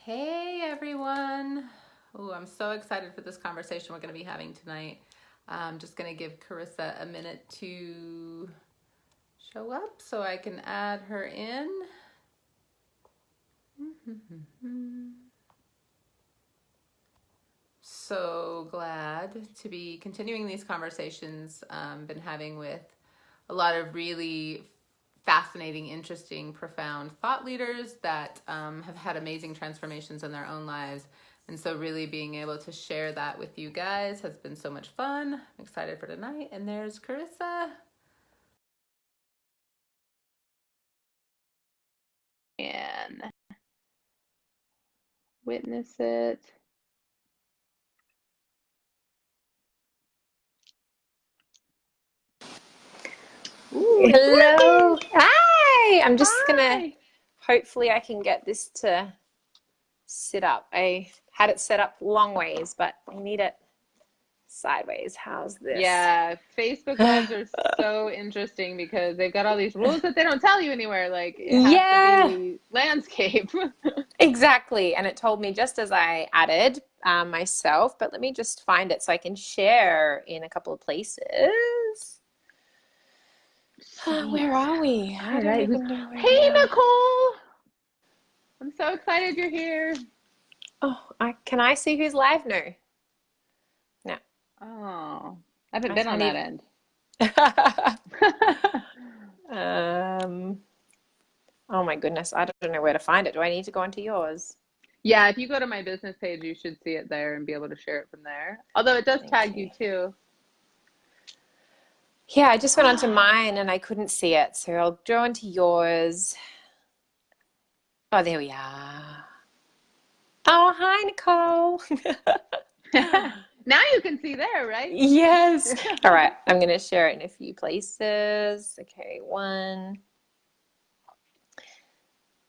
Hey everyone. Oh, I'm so excited for this conversation we're going to be having tonight. I'm just going to give Carissa a minute to show up so I can add her in. So glad to be continuing these conversations been having with a lot of really fascinating, interesting, profound thought leaders that have had amazing transformations in their own lives. And so really being able to share that with you guys has been so much fun. I'm excited for tonight. And there's Carissa. And witness it. Ooh, Hello. Hi. I'm just gonna, hi. hopefully I can get this to sit up. I had it set up long ways, but I need it sideways. How's this? Yeah, Facebook Lives are so interesting because they've got all these rules that they don't tell you anywhere. Like it has to Yeah, be landscape. exactly. And it told me just as I added myself, but let me just find it so I can share in a couple of places. Sweet. Where are we? All I don't right. even know where we Hey, are. Nicole. I'm so excited you're here. Oh, can I see who's live? No. No, Oh, I haven't I been on can't that even. end. Um, oh my goodness, I don't know where to find it. Do I need to go onto yours? Yeah, if you go to my business page, you should see it there and be able to share it from there. Although it does tag you Okay. too. Yeah, I just went onto mine and I couldn't see it, so I'll go onto yours. Oh, there we are. Oh, hi, Nicole. Now you can see there, right? Yes. All right, I'm going to share it in a few places. Okay, one.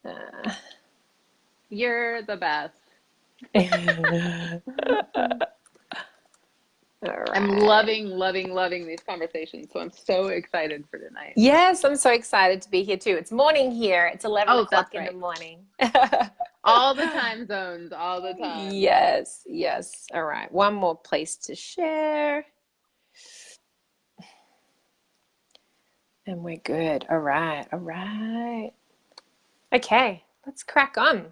Uh, You're the best. all I'm right. loving, loving, loving these conversations. So I'm so excited for tonight. Yes, I'm so excited to be here too. It's morning here. It's 11 Oh, that's o'clock in the right. morning. All the time zones, all the time. Yes, yes. All right. One more place to share. And we're good. All right. All right. Okay. Let's crack on.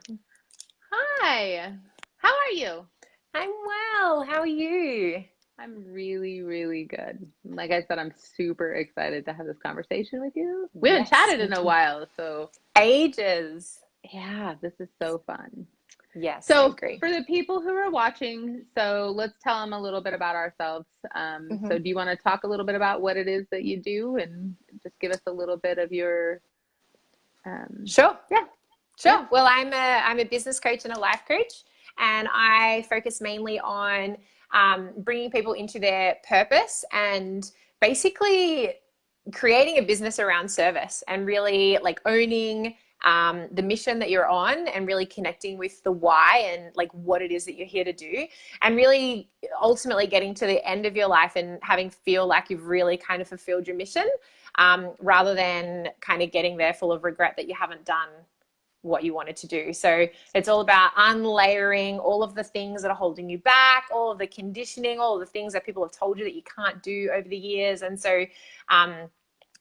Hi. How are you? I'm well. How are you? I'm really, really good. Like I said, I'm super excited to have this conversation with you. We haven't Yes, chatted me in a too. while, so Ages. yeah, this is so fun. Yes, I So, agree. for the people who are watching, so let's tell them a little bit about ourselves. So, Hmm. do you want to talk a little bit about what it is that you do and just give us a little bit of your, um, Sure. yeah, yeah. Sure. Well, I'm a business coach and a life coach, and I focus mainly on bringing people into their purpose and basically creating a business around service and really like owning the mission that you're on and really connecting with the why and like what it is that you're here to do and really ultimately getting to the end of your life and having feel like you've really kind of fulfilled your mission, rather than kind of getting there full of regret that you haven't done what you wanted to do. So it's all about unlayering all of the things that are holding you back, all of the conditioning, all of the things that people have told you that you can't do over the years. And so um,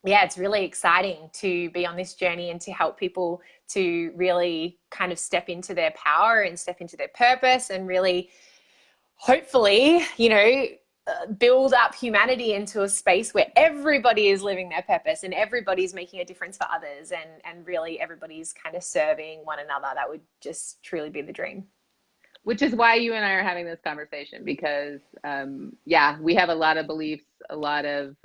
yeah, it's really exciting to be on this journey and to help people to really kind of step into their power and step into their purpose and really, hopefully, build up humanity into a space where everybody is living their purpose and everybody's making a difference for others and really everybody's kind of serving one another. That would just truly be the dream. Which is why you and I are having this conversation because, yeah, we have a lot of beliefs, a lot of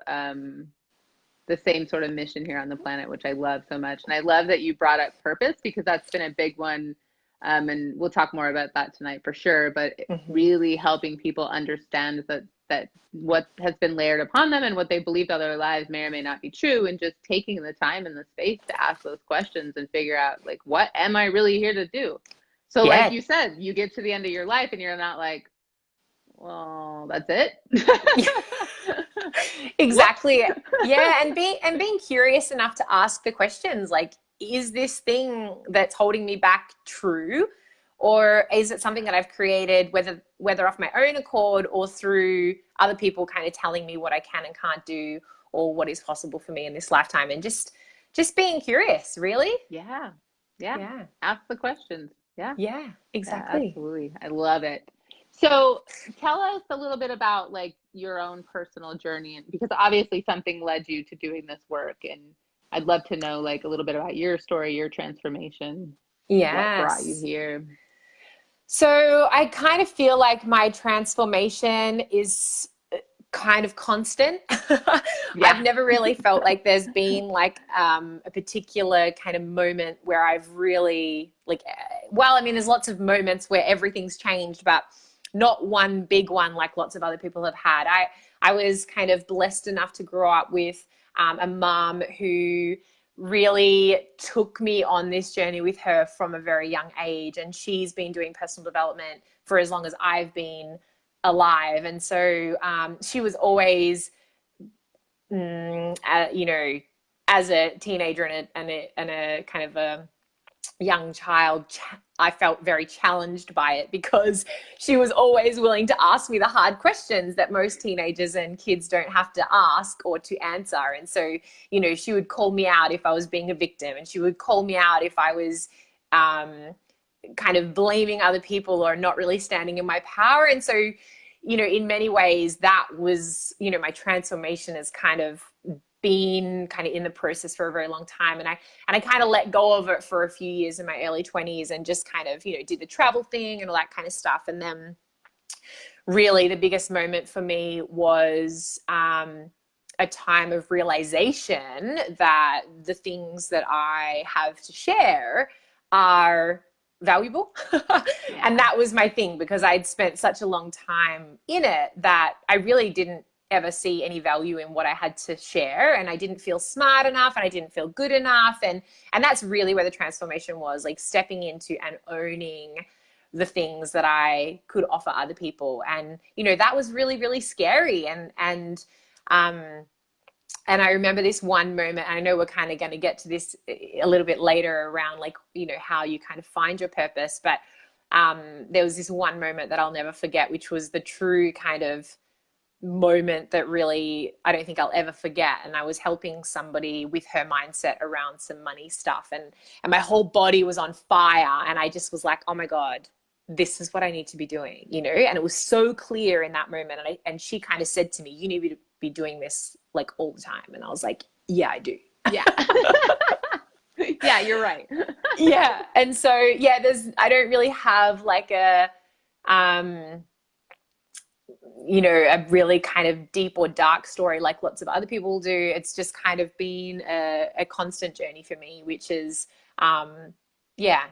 the same sort of mission here on the planet, which I love so much. And I love that you brought up purpose because that's been a big one. And we'll talk more about that tonight for sure. But Mm-hmm. really helping people understand that what has been layered upon them and what they believed all their lives may or may not be true, and just taking the time and the space to ask those questions and figure out like, what am I really here to do? So, like Yeah. you said, you get to the end of your life and you're not like, well, that's it. Whoops. Exactly. Yeah, and being curious enough to ask the questions like, is this thing that's holding me back true? or is it something that I've created, whether off my own accord or through other people kind of telling me what I can and can't do, or what is possible for me in this lifetime, and just being curious, really. Yeah. Yeah. Yeah. Ask the questions. Yeah. Yeah, Yeah, exactly. absolutely. I love it. So tell us a little bit about like your own personal journey, and because obviously something led you to doing this work, and I'd love to know like a little bit about your story, your transformation, what brought you Yes. here. So I kind of feel like my transformation is kind of constant. I've Yeah. never really felt like there's been like a particular kind of moment where I've really like, well, I mean, there's lots of moments where everything's changed, but not one big one like lots of other people have had. I was kind of blessed enough to grow up with a mom who really took me on this journey with her from a very young age, and she's been doing personal development for as long as I've been alive. And so she was always, you know, as a teenager and a kind of a young child, I felt very challenged by it, because she was always willing to ask me the hard questions that most teenagers and kids don't have to ask or to answer. And so, you know, she would call me out if I was being a victim, and she would call me out if I was kind of blaming other people or not really standing in my power. And so, you know, in many ways, that was, you know, my transformation has kind of been kind of in the process for a very long time. And I kind of let go of it for a few years in my early 20s, and just kind of, you know, did the travel thing and all that kind of stuff. And then really the biggest moment for me was a time of realization that the things that I have to share are valuable. And Yeah. that was my thing, because I'd spent such a long time in it that I really didn't ever see any value in what I had to share, and I didn't feel smart enough, and I didn't feel good enough. And that's really where the transformation was, like stepping into and owning the things that I could offer other people. And you know, that was really, really scary. Um and I remember this one moment, and I know we're kind of going to get to this a little bit later around, like, you know, how you kind of find your purpose. But there was this one moment that I'll never forget, which was the true kind of moment that really I don't think I'll ever forget. And I was helping somebody with her mindset around some money stuff, and my whole body was on fire, and I just was like, oh my God, this is what I need to be doing, you know. And it was so clear in that moment. And she kind of said to me, you need to be doing this like all the time. And I was like, yeah, I do. Yeah. Yeah, you're right. Yeah. And so yeah, I don't really have like a you know, a really kind of deep or dark story like lots of other people do. It's just kind of been a constant journey for me, which is, yeah,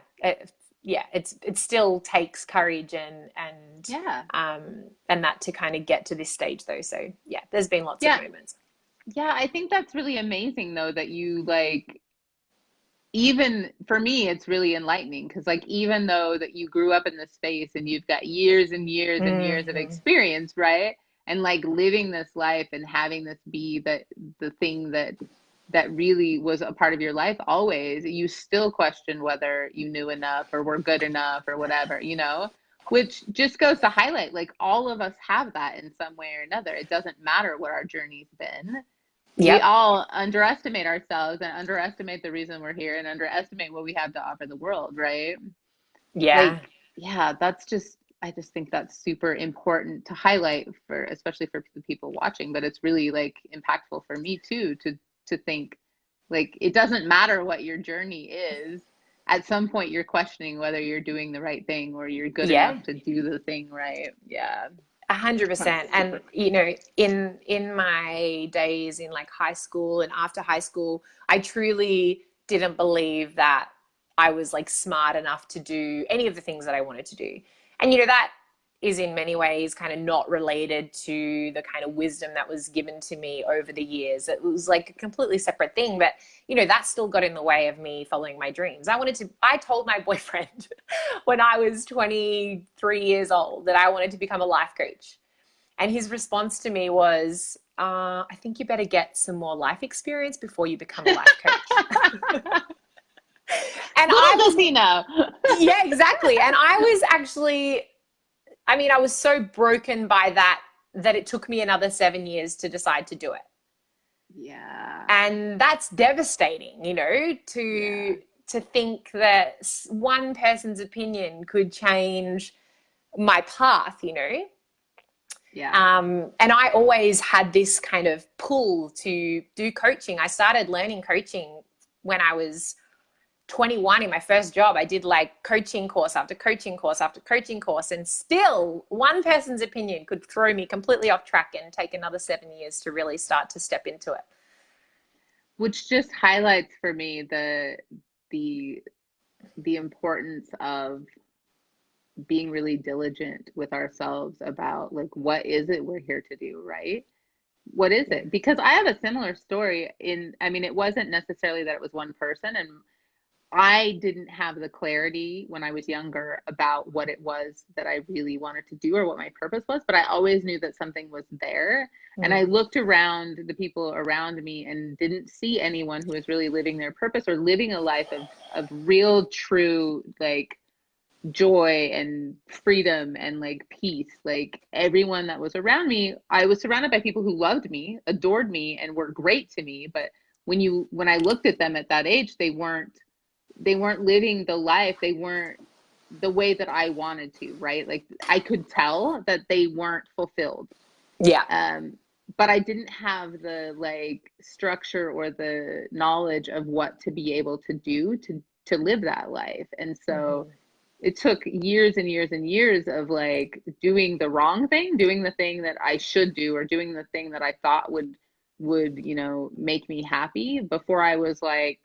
yeah, it still takes courage Yeah. and that to kind of get to this stage though. So yeah, there's been lots of Yeah. moments. Yeah, I think that's really amazing though that you like, even for me it's really enlightening because like even though that you grew up in this space and you've got years and years and years of Mm-hmm. experience, right? And like living this life and having this be the thing that really was a part of your life always, you still question whether you knew enough or were good enough or whatever, you know? Which just goes to highlight like all of us have that in some way or another. It doesn't matter what our journey's been. We Yep. all underestimate ourselves and underestimate the reason we're here and underestimate what we have to offer the world, right? Yeah. Like, yeah, that's just, I just think that's super important to highlight for, especially for the people watching, but it's really like impactful for me too, to think like it doesn't matter what your journey is. At some point, you're questioning whether you're doing the right thing or you're good Yeah. enough to do the thing right. Yeah, that's 100%. super And you know, in my days in like high school and after high school, I truly didn't believe that I was like smart enough to do any of the things that I wanted to do. And you know, that is in many ways kind of not related to the kind of wisdom that was given to me over the years. It was like a completely separate thing, but you know, that still got in the way of me following my dreams. I told my boyfriend when I was 23 years old that I wanted to become a life coach. And his response to me was, I think you better get some more life experience before you become a life coach. And Little I does was, he know. yeah, exactly. And I was actually, I mean, I was so broken by that that it took me another 7 years to decide to do it. Yeah. And that's devastating, Yeah. to think that one person's opinion could change my path. Yeah. And I always had this kind of pull to do coaching. I started learning coaching when I was 21 in my first job. I did like coaching course after coaching course after coaching course, and still one person's opinion could throw me completely off track and take another 7 years to really start to step into it. Which just highlights for me the the importance of being really diligent with ourselves about like what is it we're here to do, right? What is Yeah. it? Because I have a similar story in, I mean, it wasn't necessarily that it was one person, and I didn't have the clarity when I was younger about what it was that I really wanted to do or what my purpose was, but I always knew that something was there. And I Mm. looked around the people around me and didn't see anyone who was really living their purpose or living a life of real, true, like joy and freedom and like peace. Like everyone that was around me, I was surrounded by people who loved me, adored me, and were great to me. But when I looked at them at that age, they weren't living the life, they weren't the way that I wanted to, right? Like I could tell that they weren't fulfilled. Yeah. um but I didn't have the like structure or the knowledge of what to be able to do to live that life. And so Mm-hmm. it took years and years and years of like doing the wrong thing, doing the thing that I should do, or doing the thing that I thought would make me happy, before I was like,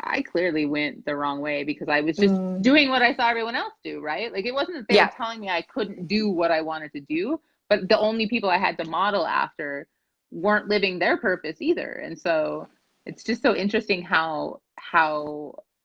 I clearly went the wrong way, because I was just Mm. doing what I saw everyone else do, right? Like it wasn't that they were Yeah. telling me I couldn't do what I wanted to do, but the only people I had to model after weren't living their purpose either. And so it's just so interesting how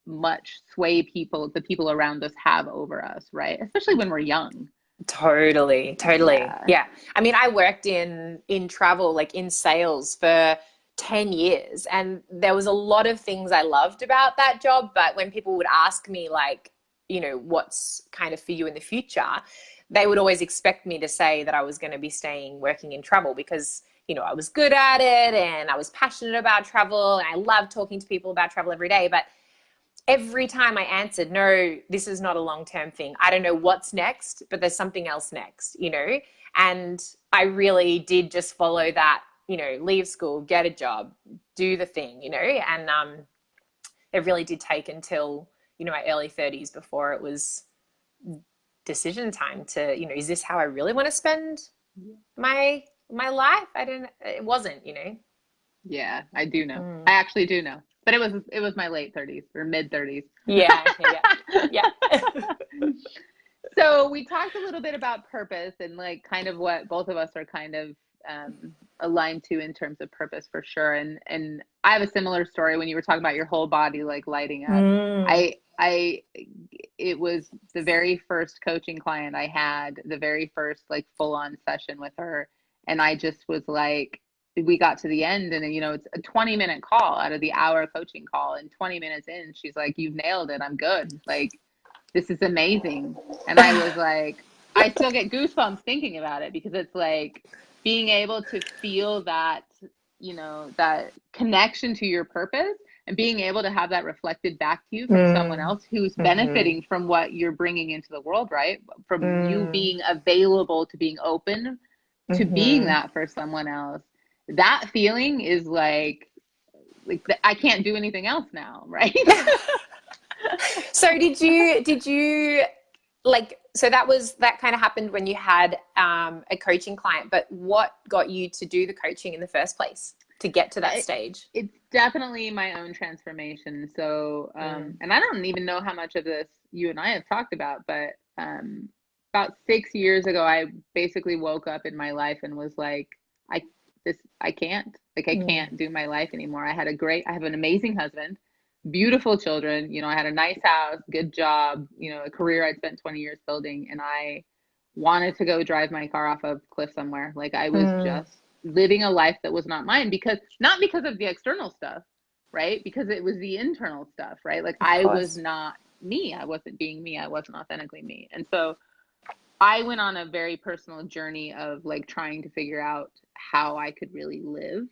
much sway the people around us have over us, right? Especially when we're young. Totally, totally. Yeah. Yeah. I mean, I worked in travel, like in sales for 10 years, and there was a lot of things I loved about that job, but when people would ask me like, what's kind of for you in the future, they would always expect me to say that I was going to be staying working in travel because, I was good at it and I was passionate about travel and I loved talking to people about travel every day, but every time I answered, no, this is not a long-term thing. I don't know what's next, but there's something else next. And I really did just follow that, leave school, get a job, do the thing. And it really did take until, my early 30s before it was decision time to, is this how I really want to spend my life? It wasn't. Yeah, I do know. I Mm. actually do know. But it was my late 30s or mid 30s. Yeah, yeah, yeah. So we talked a little bit about purpose and like kind of what both of us are kind of aligned to in terms of purpose for sure. And I have a similar story when you were talking about your whole body like lighting up. Mm. I it was the very first coaching client I had, the very first like full on session with her, and I just was like, we got to the end, and it's a 20-minute call out of the hour coaching call, and 20 minutes in she's like, you've nailed it, I'm good, like this is amazing. And I was like, I still get goosebumps thinking about it, because it's like being able to feel that connection to your purpose, and being able to have that reflected back to you from someone Mm. else who's Mm-hmm. benefiting from what you're bringing into the world, right? From you Mm. being available to being open to being Mm-hmm. that for someone else. That feeling is like I can't do anything else now, right? So did you like, so that kind of happened when you had a coaching client, but what got you to do the coaching in the first place to get to that I, stage? it's definitely my own transformation. So, Mm. and I don't even know how much of this you and I have talked about, but about 6 years ago, I basically woke up in my life and was like, I I can't, like, I Mm. can't do my life anymore. I have an amazing husband, beautiful children. I had a nice house, good job, a career I'd spent 20 years building, and I wanted to go drive my car off a cliff somewhere. Like I was Mm. just living a life that was not mine, because not because of the external stuff, right? Because it was the internal stuff, right? Like Of I was course. not me. I wasn't being me. I wasn't authentically me. And so I went on a very personal journey of like trying to figure out how I could really live.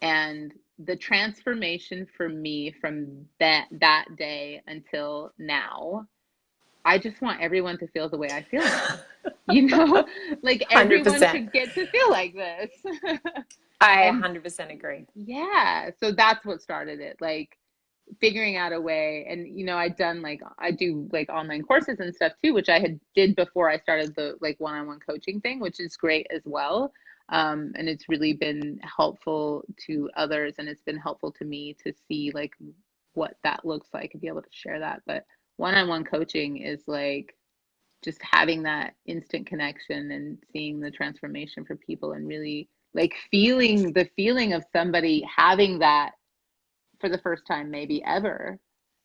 And the transformation for me from that day until now, I just want everyone to feel the way I feel now. You know, like everyone 100%. should get to feel like this. I And 100% agree. yeah, so that's what started it. Like figuring out a way. And I do like online courses and stuff too, which I had did before I started the like one-on-one coaching thing, which is great as well. And it's really been helpful to others, and it's been helpful to me to see like what that looks like and be able to share that. But one-on-one coaching is like just having that instant connection and seeing the transformation for people, and really like feeling the feeling of somebody having that for the first time maybe ever.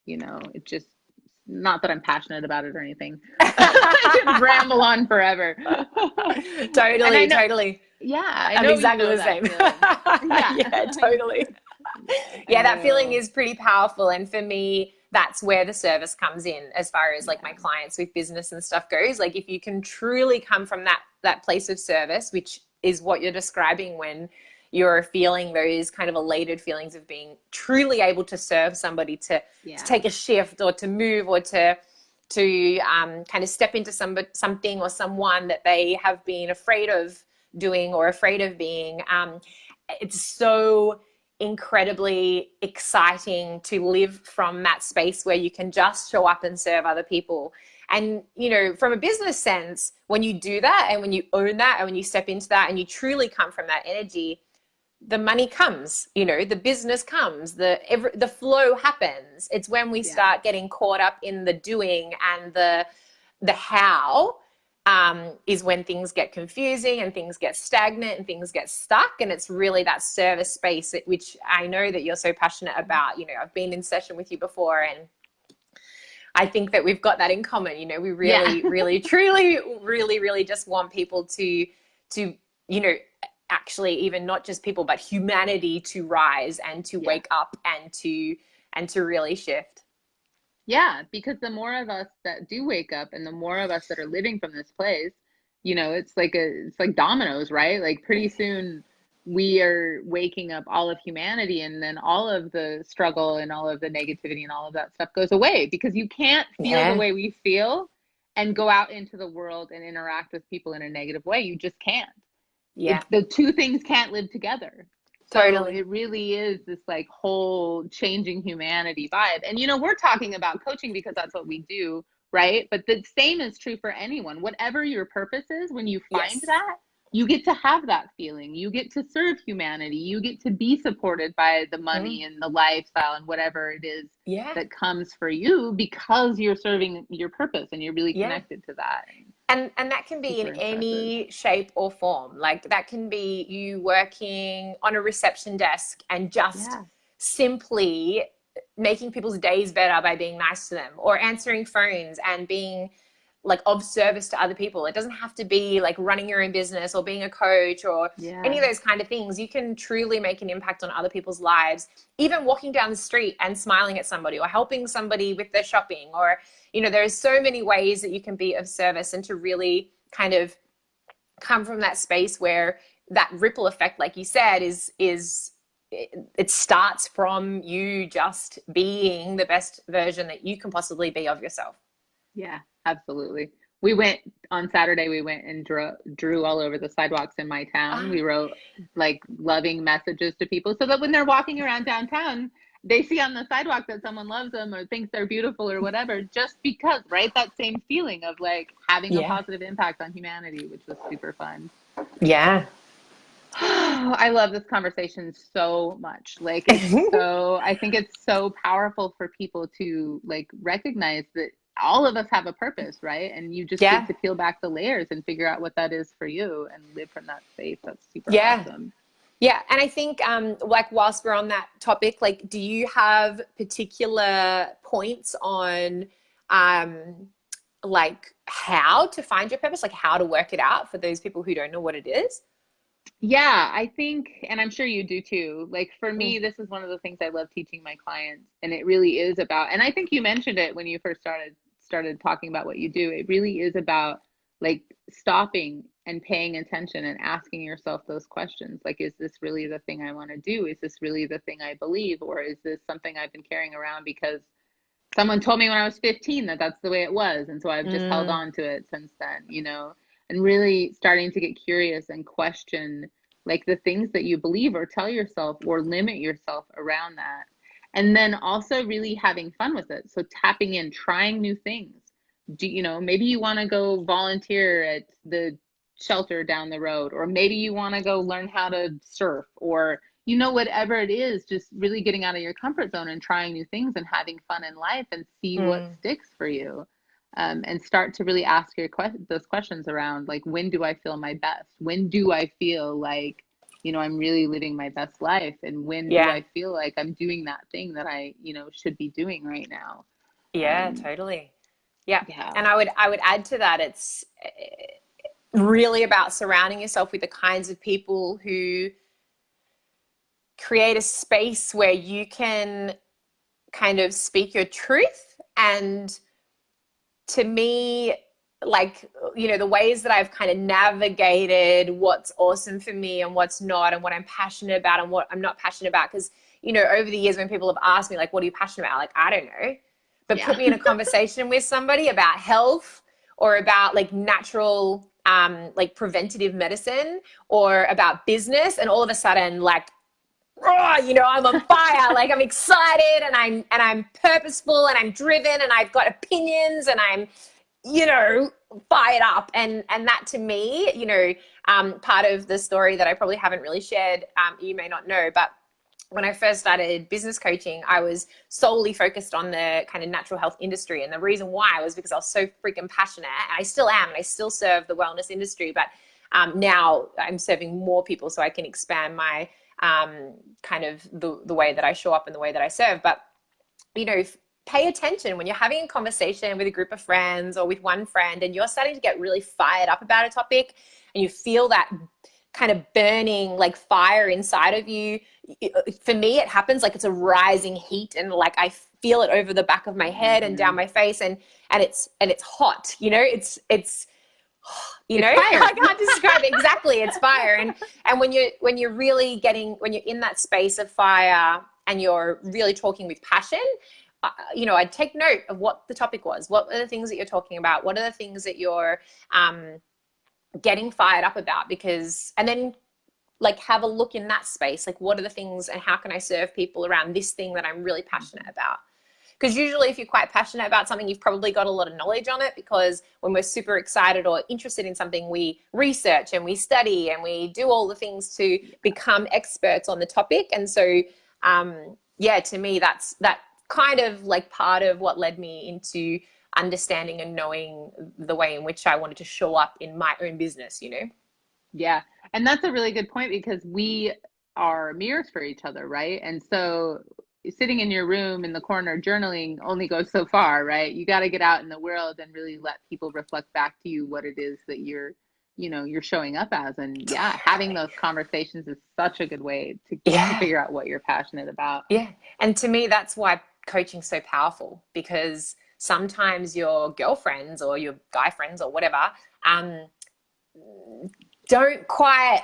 It just, not that I'm passionate about it or anything. I could ramble on forever. And I Totally, know, totally. yeah, I I'm know you exactly know the that same. feeling. Yeah. Yeah, totally. I Yeah, that feeling know. is pretty powerful. And for me, that's where the service comes in as far as like my Yeah. clients with business and stuff goes. Like if you can truly come from that place of service, which is what you're describing when you're feeling those kind of elated feelings of being truly able to serve somebody, to Yeah. take a shift or to move or to kind of step into something or someone that they have been afraid of doing or afraid of being. It's so incredibly exciting to live from that space where you can just show up and serve other people. And, from a business sense, when you do that and when you own that and when you step into that and you truly come from that energy, the money comes, the business comes, the flow happens. It's when we Yeah. start getting caught up in the doing and the how, is when things get confusing and things get stagnant and things get stuck. And it's really that service space, which I know that you're so passionate about. I've been in session with you before, and I think that we've got that in common. We Yeah. really, really, truly, really, really just want people to, actually even not just people, but humanity to rise and to Yeah. wake up and to really shift. Yeah, because the more of us that do wake up and the more of us that are living from this place, it's like dominoes, right? Like pretty soon we are waking up all of humanity, and then all of the struggle and all of the negativity and all of that stuff goes away, because you can't feel the Yeah. way we feel and go out into the world and interact with people in a negative way. You just can't. Yeah. The two things can't live together. So Totally. it really is this like whole changing humanity vibe. And we're talking about coaching because that's what we do, right? But the same is true for anyone. Whatever your purpose is, when you find Yes. that, you get to have that feeling. You get to serve humanity. You get to be supported by the Mm. money and the lifestyle and whatever it is Yeah. that comes for you, because you're serving your purpose and you're really Yeah. connected to that. And that can be in Super impressive. any shape or form. Like that can be you working on a reception desk and just Yeah. simply making people's days better by being nice to them, or answering phones and being like of service to other people. It doesn't have to be like running your own business or being a coach or any Yeah. of those kind of things. You can truly make an impact on other people's lives, even walking down the street and smiling at somebody or helping somebody with their shopping, or there's so many ways that you can be of service, and to really kind of come from that space where that ripple effect, like you said, is it starts from you just being the best version that you can possibly be of yourself. Yeah, absolutely. We went on Saturday, we went and drew all over the sidewalks in my town. Ah, We wrote like loving messages to people so that when they're walking around downtown, they see on the sidewalk that someone loves them or thinks they're beautiful or whatever, just because, right? That same feeling of like having a yeah. positive impact on humanity, which was super fun. Yeah. I love this conversation so much. Like I think it's so powerful for people to like recognize that all of us have a purpose, right? And you just get Yeah. to peel back the layers and figure out what that is for you and live from that space. That's super Yeah. awesome. Yeah. And I think like whilst we're on that topic, like do you have particular points on um like how to find your purpose, like how to work it out for those people who don't know what it is? Yeah, I think, and I'm sure you do too. Like for Mm. me, this is one of the things I love teaching my clients, and it really is about, and I think you mentioned it when you first started talking about what you do. It really is about like stopping and paying attention and asking yourself those questions. Like, is this really the thing I want to do? Is this really the thing I believe? Or is this something I've been carrying around because someone told me when I was 15 that that's the way it was, and so I've just held Mm. on to it since then, and really starting to get curious and question like the things that you believe or tell yourself or limit yourself around that. And then also really having fun with it. So tapping in, trying new things. Maybe you want to go volunteer at the shelter down the road, or maybe you want to go learn how to surf, or whatever it is, just really getting out of your comfort zone and trying new things and having fun in life and see what Mm. sticks for you. And start to really ask those questions around like, when do I feel my best? When do I feel like, I'm really living my best life? And when do Yeah. I feel like I'm doing that thing that I, should be doing right now? Yeah, Um, totally. Yeah. yeah. And I would add to that, it's really about surrounding yourself with the kinds of people who create a space where you can kind of speak your truth. And to me, like, the ways that I've kind of navigated what's awesome for me and what's not, and what I'm passionate about and what I'm not passionate about. Because, over the years when people have asked me, like, what are you passionate about? Like, I don't know. But Yeah. put me in a conversation with somebody about health or about like natural, like preventative medicine or about business, and all of a sudden, like, oh, I'm on fire. Like I'm excited, and I'm purposeful, and I'm driven, and I've got opinions, and I'm, fired up. And that to me, part of the story that I probably haven't really shared, you may not know, but when I first started business coaching, I was solely focused on the kind of natural health industry. And the reason why was because I was so freaking passionate. And I still am, and I still serve the wellness industry. But now I'm serving more people, so I can expand my kind of the way that I show up and the way that I serve. But, pay attention when you're having a conversation with a group of friends or with one friend, and you're starting to get really fired up about a topic, and you feel that kind of burning like fire inside of you. For me, it happens like it's a rising heat, and like I feel it over the back of my head and down Hmm. my face, and it's hot. It's fire. I can't describe it exactly. It's fire. And when you're in that space of fire and you're really talking with passion, I'd take note of what the topic was. What are the things that you're talking about? What are the things that you're getting fired up about? And then like have a look in that space. Like, what are the things, and how can I serve people around this thing that I'm really passionate about? Because usually if you're quite passionate about something, you've probably got a lot of knowledge on it, because when we're super excited or interested in something, we research and we study and we do all the things to become experts on the topic. And so, yeah, to me, that kind of like part of what led me into understanding and knowing the way in which I wanted to show up in my own business. Yeah. And that's a really good point because we are mirrors for each other, right? And so sitting in your room in the corner journaling only goes so far, right? You got to get out in the world and really let people reflect back to you what it is that you're showing up as. And yeah, having Totally. those conversations is such a good way to Yeah. figure out what you're passionate about. Yeah. And to me, that's why coaching's so powerful, because sometimes your girlfriends or your guy friends or whatever um, don't quite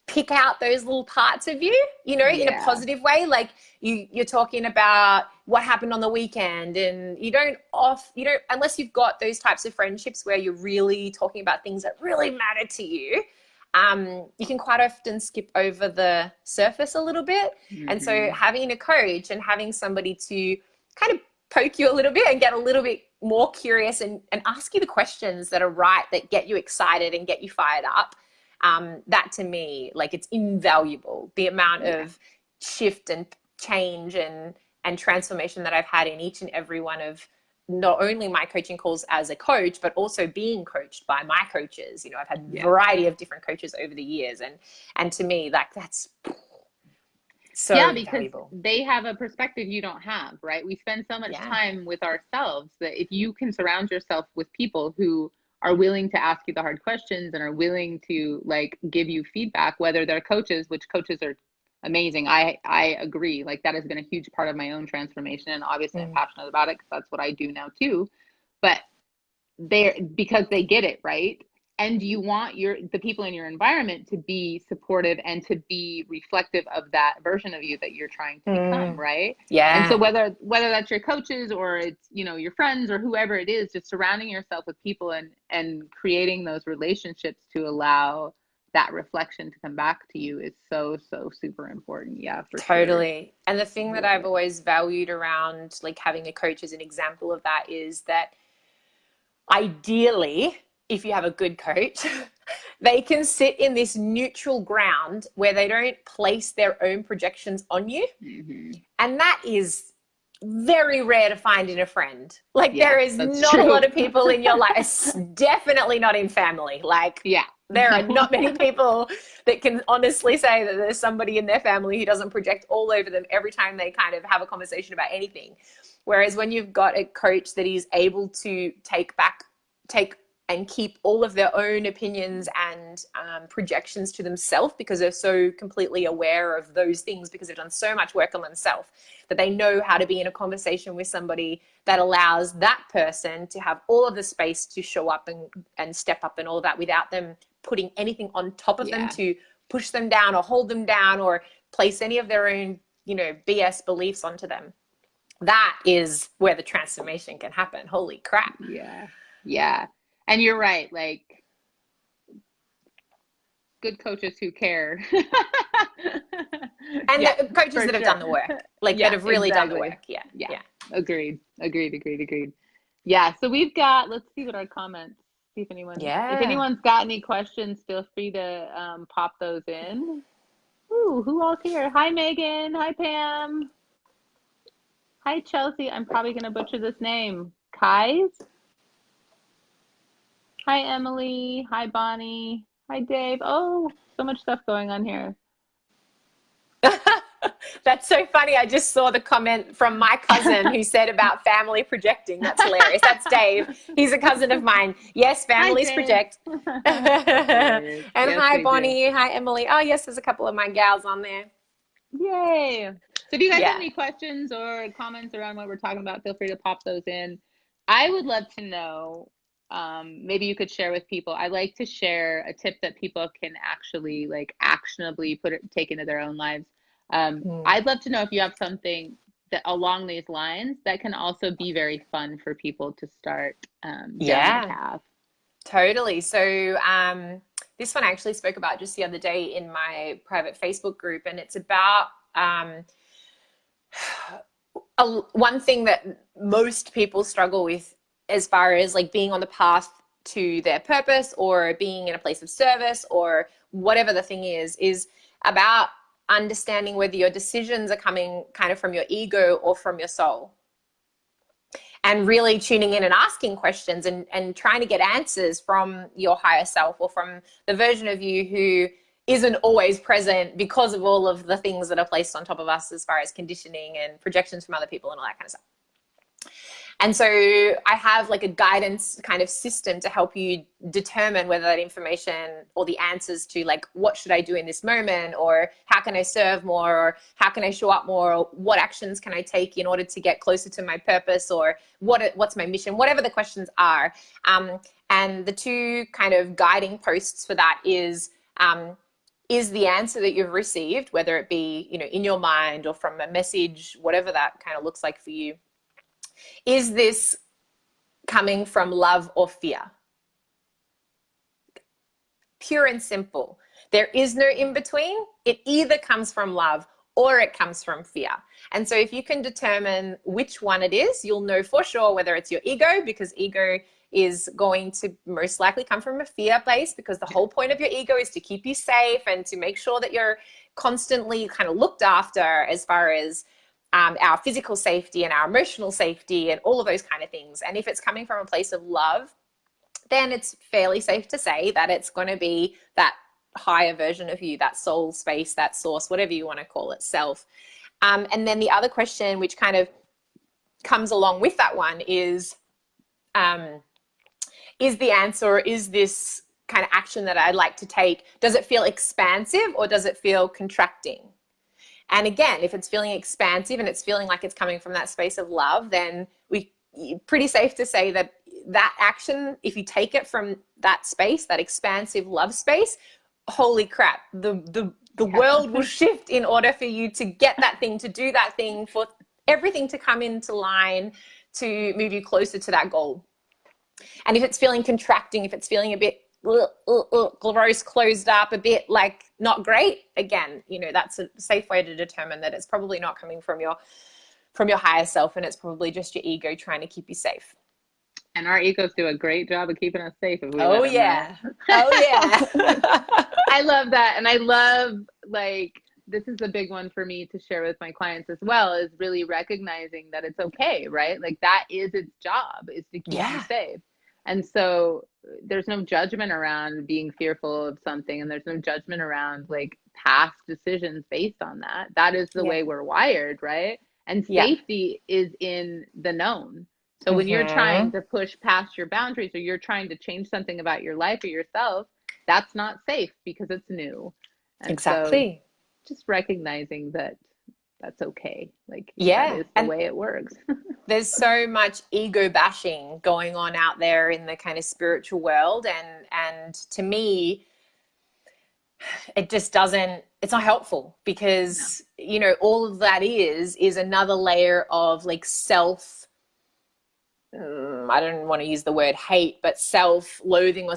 pick out those little parts of you, in a Yeah. positive way. Like you're talking about what happened on the weekend, and you don't, unless you've got those types of friendships where you're really talking about things that really matter to you. You can quite often skip over the surface a little bit. And so Hmm. having a coach and having somebody to kind of poke you a little bit and get a little bit more curious, and ask you the questions that are right, that get you excited and get you fired up, that to me, like, it's invaluable. The amount Yeah. of shift and change and transformation that I've had in each and every one of not only my coaching calls as a coach, but also being coached by my coaches. I've had a Yeah. variety of different coaches over the years, and to me, like, that's so Yeah, because invaluable. they have a perspective you don't have, right? We spend so much Yeah. time with ourselves that if you can surround yourself with people who are willing to ask you the hard questions and are willing to like give you feedback, whether they're coaches, which coaches are amazing. I agree. Like that has been a huge part of my own transformation. And obviously I'm passionate about it because that's what I do now too. But because they get it, right? And you want the people in your environment to be supportive and to be reflective of that version of you that you're trying to become, right? Yeah. And so whether that's your coaches or it's, you know, your friends or whoever it is, just surrounding yourself with people and creating those relationships to allow that reflection to come back to you is so super important. Yeah, for Totally. sure. And the thing that I've always valued around like having a coach as an example of that is that ideally, if you have a good coach, they can sit in this neutral ground where they don't place their own projections on you. Mm-hmm. And that is very rare to find in a friend. Like there is not true. a lot of people in your life, definitely not in family. Like there are not many people that can honestly say that there's somebody in their family who doesn't project all over them every time they kind of have a conversation about anything. Whereas when you've got a coach that is able to take and keep all of their own opinions and projections to themselves because they're so completely aware of those things because they've done so much work on themselves that they know how to be in a conversation with somebody that allows that person to have all of the space to show up and step up and all of that without them putting anything on top of them to push them down or hold them down or place any of their own, you know, BS beliefs onto them. That is where the transformation can happen. Holy crap. Yeah. And you're right. Like good coaches who care. And the coaches that have done the work, like that have really done the work. Yeah. Agreed. Yeah. So we've got, let's see what our comments, see if anyone's got any questions, feel free to pop those in. Ooh, who all's here? Hi, Megan. Hi, Pam. Hi, Chelsea. I'm probably going to butcher this name. Kais? Hi, Emily. Hi, Bonnie. Hi, Dave. Oh, so much stuff going on here. That's so funny. I just saw the comment from my cousin who said about family projecting. That's hilarious. That's Dave. He's a cousin of mine. Yes, families project. And yes, hi, Bonnie. Hi, Emily. Oh, yes, there's a couple of my gals on there. Yay. So if you guys have any questions or comments around what we're talking about, feel free to pop those in. I would love to know, maybe you could share with people. I like to share a tip that people can actually like actionably take into their own lives. I'd love to know if you have something that along these lines that can also be very fun for people to start down the path. Totally. So this one I actually spoke about just the other day in my private Facebook group, and it's about one thing that most people struggle with as far as like being on the path to their purpose or being in a place of service or whatever the thing is about understanding whether your decisions are coming kind of from your ego or from your soul. And really tuning in and asking questions and trying to get answers from your higher self or from the version of you who isn't always present because of all of the things that are placed on top of us as far as conditioning and projections from other people and all that kind of stuff. And so I have like a guidance kind of system to help you determine whether that information or the answers to like, what should I do in this moment? Or how can I serve more? Or how can I show up more? Or what actions can I take in order to get closer to my purpose? Or what's my mission? Whatever the questions are. And the two kind of guiding posts for that is the answer that you've received, whether it be, you know, in your mind or from a message, whatever that kind of looks like for you. Is this coming from love or fear? Pure and simple. There is no in between. It either comes from love or it comes from fear. And so if you can determine which one it is, you'll know for sure whether it's your ego, because ego is going to most likely come from a fear place, because the whole point of your ego is to keep you safe and to make sure that you're constantly kind of looked after as far as our physical safety and our emotional safety and all of those kind of things. And if it's coming from a place of love, then it's fairly safe to say that it's going to be that higher version of you, that soul space, that source, whatever you want to call it, self. And then the other question, which kind of comes along with that one, is is the answer, or is this kind of action that I'd like to take, does it feel expansive or does it feel contracting? And again, if it's feeling expansive and it's feeling like it's coming from that space of love, then we pretty safe to say that that action, if you take it from that space, that expansive love space, holy crap, the world will shift in order for you to get that thing, to do that thing, for everything to come into line to move you closer to that goal. And if it's feeling contracting, if it's feeling a bit gross, closed up, a bit like not great, again, you know, that's a safe way to determine that it's probably not coming from your higher self, and it's probably just your ego trying to keep you safe. And our egos do a great job of keeping us safe if we Oh let them yeah. know. Oh yeah. I love that. And I love, like, this is a big one for me to share with my clients as well, is really recognizing that it's okay, right? Like, that is its job, is to keep you safe. And so there's no judgment around being fearful of something, and there's no judgment around like past decisions based on that. That is the way we're wired, right? And safety is in the known. So when you're trying to push past your boundaries, or you're trying to change something about your life or yourself, that's not safe because it's new. And so just recognizing that that's okay. Like, that is the way it works. There's so much ego bashing going on out there in the kind of spiritual world. And to me, it just doesn't, it's not helpful, because, you know, all of that is another layer of like I don't want to use the word hate, but self-loathing or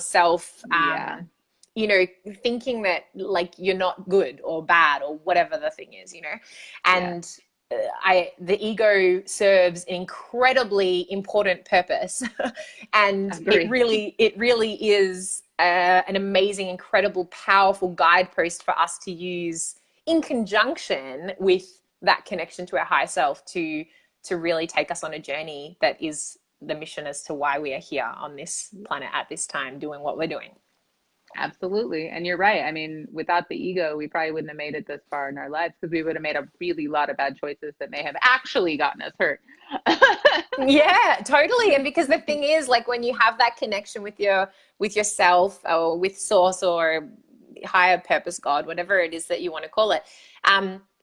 you know, thinking that like you're not good or bad or whatever the thing is, you know. And the ego serves an incredibly important purpose. And it really is an amazing, incredible, powerful guidepost for us to use in conjunction with that connection to our higher self to really take us on a journey that is the mission as to why we are here on this planet at this time doing what we're doing. Absolutely. And you're right. I mean, without the ego, we probably wouldn't have made it this far in our lives, because we would have made a really lot of bad choices that may have actually gotten us hurt. Yeah, totally. And because the thing is, like, when you have that connection with yourself or with source or higher purpose, God, whatever it is that you want to call it,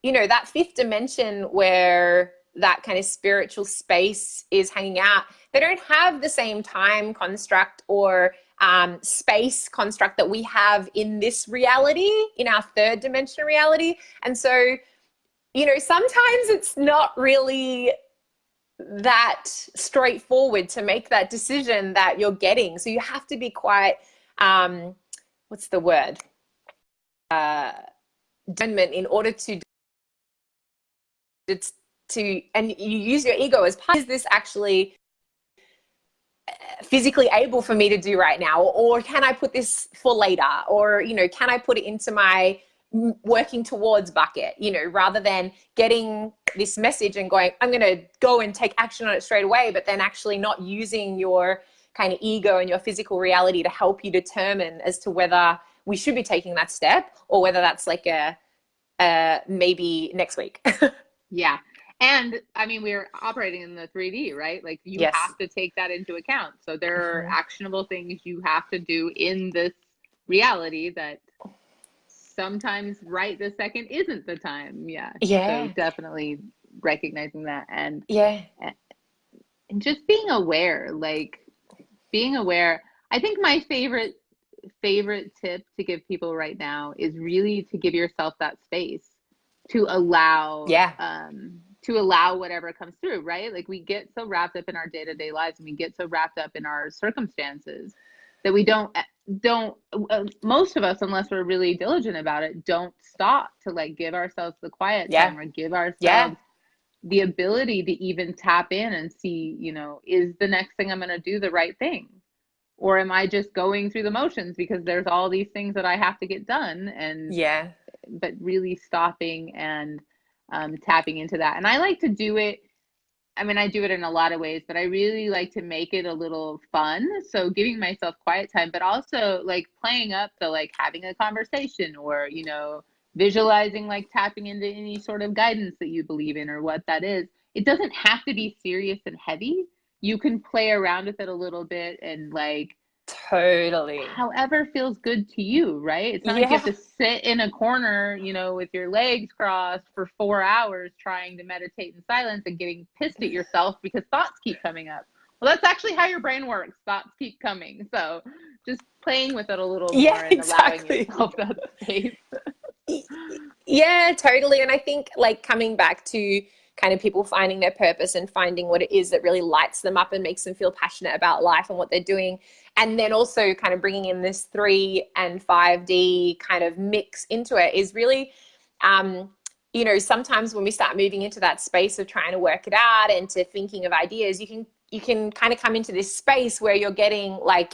you know, that fifth dimension where that kind of spiritual space is hanging out, they don't have the same time construct or space construct that we have in this reality, in our third dimension reality. And so, you know, sometimes it's not really that straightforward to make that decision that you're getting. So you have to be quite, what's the word? Discernment in order to, and you use your ego as part. Is this actually physically able for me to do right now, or can I put this for later, or, you know, can I put it into my working towards bucket, you know, rather than getting this message and going, I'm going to go and take action on it straight away, but then actually not using your kind of ego and your physical reality to help you determine as to whether we should be taking that step, or whether that's like a maybe next week. Yeah. And I mean, we're operating in the 3D, right? Like, you have to take that into account. So there are actionable things you have to do in this reality that sometimes right this second isn't the time. Yeah. So definitely recognizing that, and just being aware, like being aware. I think my favorite tip to give people right now is really to give yourself that space to allow whatever comes through, right? Like, we get so wrapped up in our day-to-day lives, and we get so wrapped up in our circumstances that we don't most of us, unless we're really diligent about it, don't stop to like give ourselves the quiet time, or give ourselves the ability to even tap in and see, you know, is the next thing I'm going to do the right thing? Or am I just going through the motions because there's all these things that I have to get done? And but really stopping and tapping into that. And I like to do it. I mean, I do it in a lot of ways, but I really like to make it a little fun. So giving myself quiet time, but also like playing up the like having a conversation, or, you know, visualizing, like tapping into any sort of guidance that you believe in or what that is. It doesn't have to be serious and heavy. You can play around with it a little bit and like Totally. however feels good to you, right? It's not like you Yeah. have to sit in a corner, with your legs crossed for 4 hours trying to meditate in silence and getting pissed at yourself because thoughts keep coming up. Well, that's actually how your brain works. Thoughts keep coming. So just playing with it a little Yeah, more and allowing exactly. yourself that space. Yeah, totally. And I think like coming back to kind of people finding their purpose and finding what it is that really lights them up and makes them feel passionate about life and what they're doing. And then also kind of bringing in this 3 and 5D kind of mix into it is really, sometimes when we start moving into that space of trying to work it out and to thinking of ideas, you can kind of come into this space where you're getting like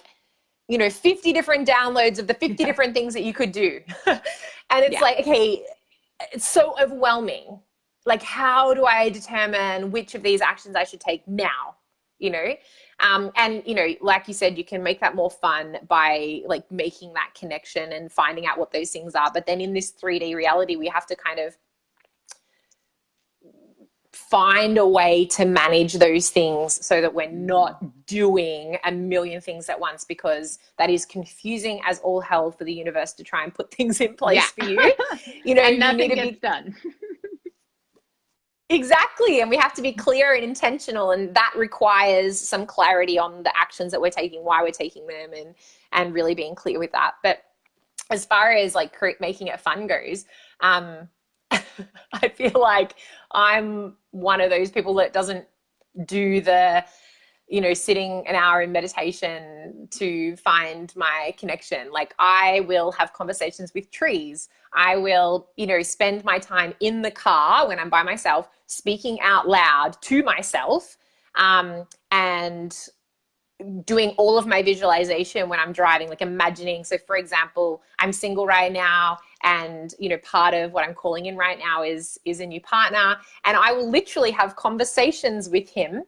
50 different downloads of the 50 different things that you could do. And it's like, okay, it's so overwhelming. Like, how do I determine which of these actions I should take now? And like you said, you can make that more fun by like making that connection and finding out what those things are. But then in this 3D reality, we have to kind of find a way to manage those things so that we're not doing a million things at once, because that is confusing as all hell for the universe to try and put things in place for you. And nothing gets done. Exactly. And we have to be clear and intentional. And that requires some clarity on the actions that we're taking, why we're taking them, and really being clear with that. But as far as like making it fun goes, I feel like I'm one of those people that doesn't do the, sitting an hour in meditation to find my connection. Like I will have conversations with trees. I will, spend my time in the car when I'm by myself, speaking out loud to myself, and doing all of my visualization when I'm driving, like imagining. So for example, I'm single right now, and part of what I'm calling in right now is a new partner, and I will literally have conversations with him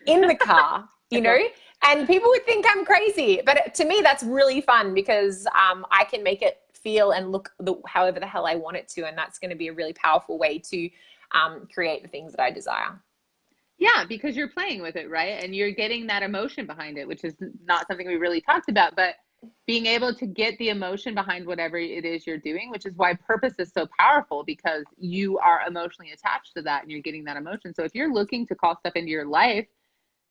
in the car, and people would think I'm crazy, but to me that's really fun because I can make it feel and look however the hell I want it to, and that's going to be a really powerful way to create the things that I desire. Yeah, because you're playing with it, right? And you're getting that emotion behind it, which is not something we really talked about, but being able to get the emotion behind whatever it is you're doing, which is why purpose is so powerful, because you are emotionally attached to that and you're getting that emotion. So if you're looking to call stuff into your life,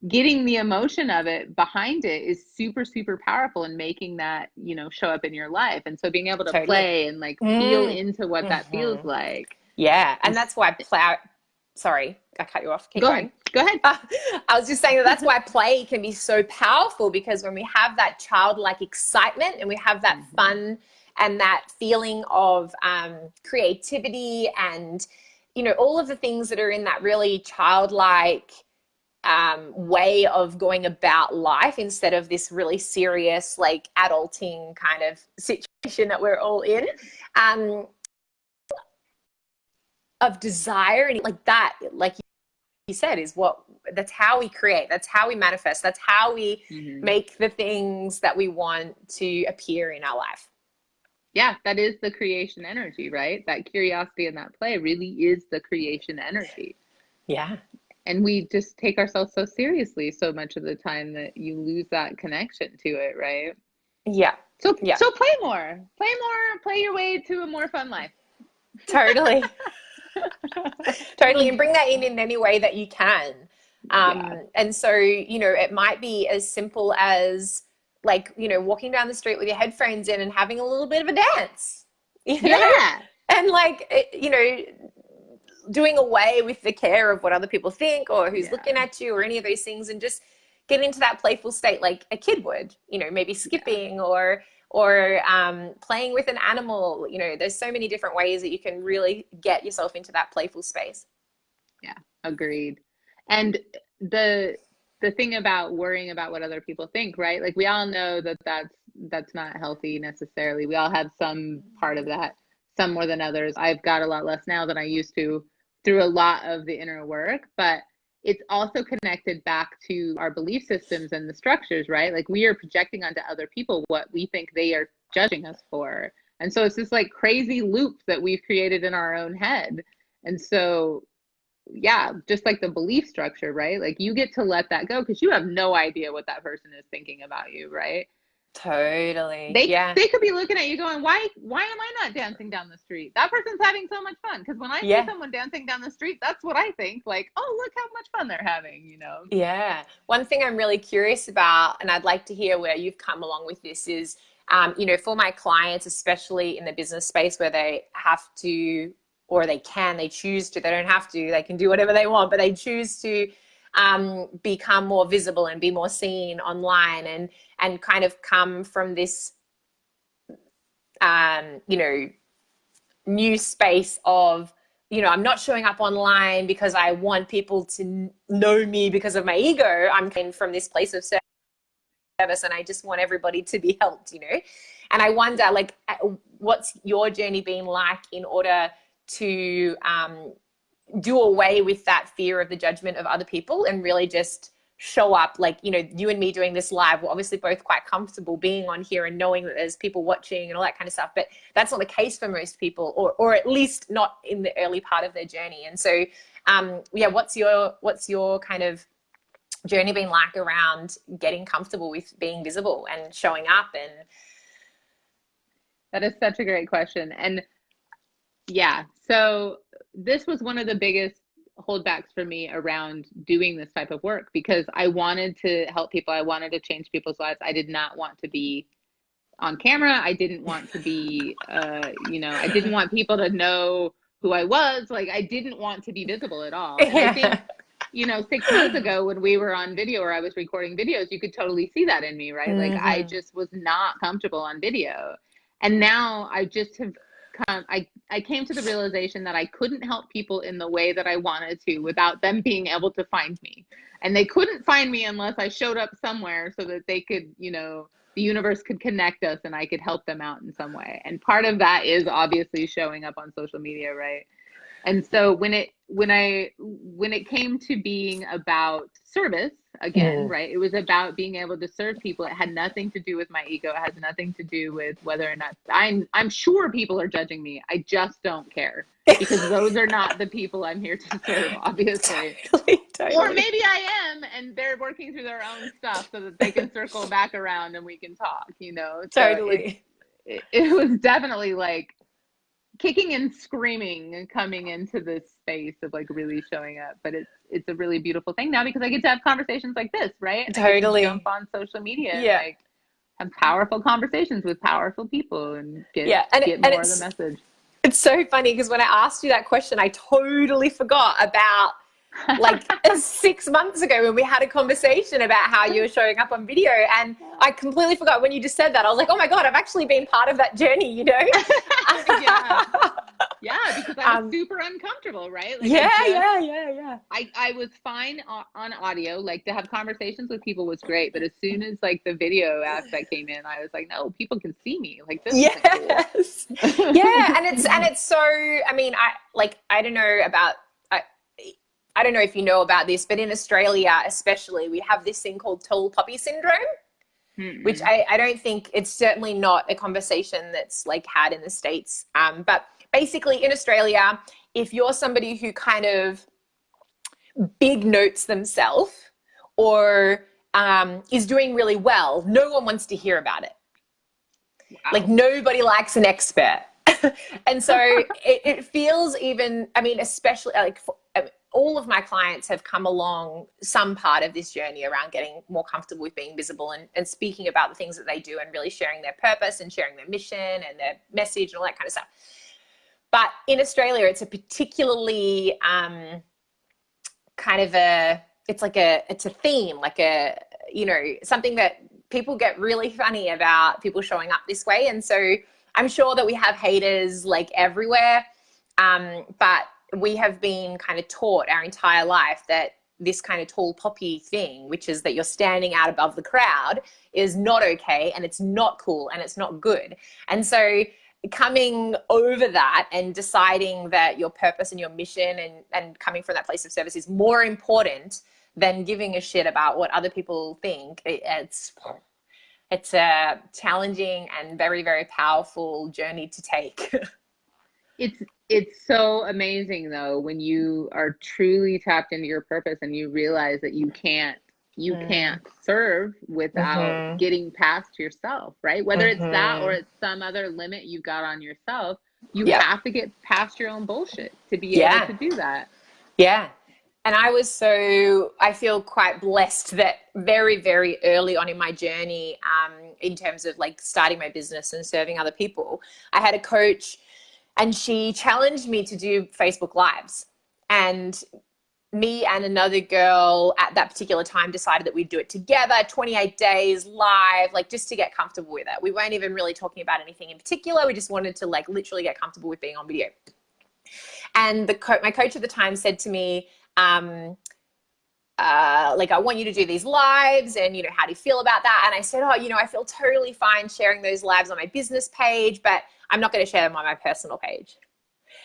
getting the emotion of it behind it is super, super powerful in making that, show up in your life. And so being able to play and like feel into what that feels like. Yeah. And that's why sorry, I cut you off. Keep going. Go ahead. I was just saying that's why play can be so powerful, because when we have that childlike excitement and we have that fun and that feeling of creativity and, all of the things that are in that really childlike way of going about life, instead of this really serious, like adulting kind of situation that we're all in, of desire and like that, like you said, that's how we create, that's how we manifest, that's how we make the things that we want to appear in our life. Yeah, that is the creation energy, right? That curiosity and that play really is the creation energy. Yeah. And we just take ourselves so seriously so much of the time that you lose that connection to it, right? Yeah. So play more, play your way to a more fun life. Totally. Totally. And bring that in any way that you can. And so, it might be as simple as like, walking down the street with your headphones in and having a little bit of a dance, Yeah. And like, doing away with the care of what other people think or who's looking at you or any of those things, and just get into that playful state like a kid would, maybe skipping or playing with an animal. There's so many different ways that you can really get yourself into that playful space. Yeah, agreed. And the thing about worrying about what other people think, right? Like we all know that that's not healthy necessarily. We all have some part of that, some more than others. I've got a lot less now than I used to through a lot of the inner work, but it's also connected back to our belief systems and the structures, right? Like we are projecting onto other people what we think they are judging us for. And so it's this like crazy loop that we've created in our own head. And so yeah, just like the belief structure, right? Like you get to let that go because you have no idea what that person is thinking about you, right? Totally. They Yeah. they could be looking at you going, why am I not dancing down the street? That person's having so much fun. Because when I see Yeah. someone dancing down the street, that's what I think. Like, oh, look how much fun they're having, Yeah. One thing I'm really curious about, and I'd like to hear where you've come along with this, is, for my clients, especially in the business space where they have to, or they choose to, they don't have to, they can do whatever they want, but they choose to become more visible and be more seen online, and kind of come from this, you know, new space of, I'm not showing up online because I want people to know me because of my ego. I'm coming from this place of service and I just want everybody to be helped. And I wonder, like, what's your journey been like in order to do away with that fear of the judgment of other people and really just show up? Like, you and me doing this live, we're obviously both quite comfortable being on here and knowing that there's people watching and all that kind of stuff, but that's not the case for most people, or at least not in the early part of their journey. And so what's your kind of journey been like around getting comfortable with being visible and showing up? And That is such a great question. And yeah, so this was one of the biggest holdbacks for me around doing this type of work because I wanted to help people. I wanted to change people's lives. I did not want to be on camera. I didn't want to be, I didn't want people to know who I was. Like, I didn't want to be visible at all. And I think, 6 months ago when we were on video or I was recording videos, you could totally see that in me, right? Mm-hmm. Like, I just was not comfortable on video. And now I just have I came to the realization that I couldn't help people in the way that I wanted to without them being able to find me. And they couldn't find me unless I showed up somewhere so that they could, the universe could connect us and I could help them out in some way. And part of that is obviously showing up on social media, right? And so when it came to being about service again, right, it was about being able to serve people. It had nothing to do with my ego. It has nothing to do with whether or not I'm sure people are judging me. I just don't care because those are not the people I'm here to serve, obviously. Totally. Or maybe I am, and they're working through their own stuff so that they can circle back around and we can talk, Totally. So it was definitely like kicking and screaming coming into this space of like really showing up, but it's a really beautiful thing now because I get to have conversations like this, right? And totally. I get to jump on social media and like have powerful conversations with powerful people and get more of the message. It's so funny because when I asked you that question, I totally forgot about like 6 months ago when we had a conversation about how you were showing up on video, and I completely forgot when you just said that. I was like, oh my God, I've actually been part of that journey, Yeah, because I was super uncomfortable, right? Like yeah. I was fine on audio, like to have conversations with people was great, but as soon as like the video aspect came in, I was like, no, people can see me. Like this is cool. Yeah, and it's so, I mean, I don't know about, I don't know if you know about this, but in Australia especially, we have this thing called tall poppy syndrome, which I don't think, it's certainly not a conversation that's like had in the States. But basically in Australia, if you're somebody who kind of big notes themselves or is doing really well, no one wants to hear about it. Wow. Like nobody likes an expert. And so it feels even, I mean, especially like all of my clients have come along some part of this journey around getting more comfortable with being visible and speaking about the things that they do and really sharing their purpose and sharing their mission and their message and all that kind of stuff. But in Australia, it's a particularly kind of it's a theme, like something that people get really funny about people showing up this way. And so I'm sure that we have haters like everywhere. But we have been kind of taught our entire life that this kind of tall poppy thing, which is that you're standing out above the crowd, is not okay and it's not cool and it's not good. And so coming over that and deciding that your purpose and your mission and coming from that place of service is more important than giving a shit about what other people think, it's a challenging and very, very powerful journey to take. It's so amazing though when you are truly tapped into your purpose and you realize that you can't serve without Mm-hmm. getting past yourself, right? Whether it's that or Mm-hmm. it's some other limit you got on yourself, you Yep. have to get past your own bullshit to be able Yeah. to do that. Yeah. And I feel quite blessed that very, very early on in my journey, in terms of like starting my business and serving other people, I had a coach and she challenged me to do Facebook Lives. And me and another girl at that particular time decided that we'd do it together, 28 days live, like just to get comfortable with it. We weren't even really talking about anything in particular. We just wanted to like literally get comfortable with being on video. And my coach at the time said to me, like, I want you to do these lives and, how do you feel about that? And I said, oh, I feel totally fine sharing those lives on my business page, but I'm not going to share them on my personal page.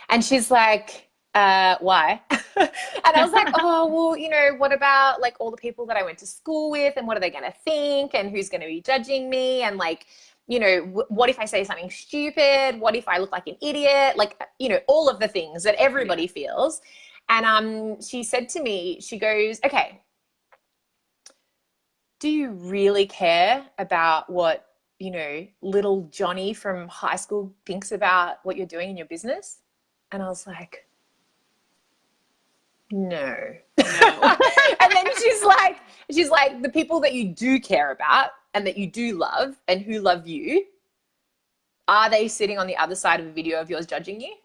And she's like, why? And I was like, oh, well, what about like all the people that I went to school with and what are they going to think and who's going to be judging me? And like, what if I say something stupid? What if I look like an idiot? Like, all of the things that everybody feels. And she said to me, she goes, okay, do you really care about what, little Johnny from high school thinks about what you're doing in your business? And I was like, no. No. And then she's like, the people that you do care about and that you do love and who love you, are they sitting on the other side of a video of yours judging you?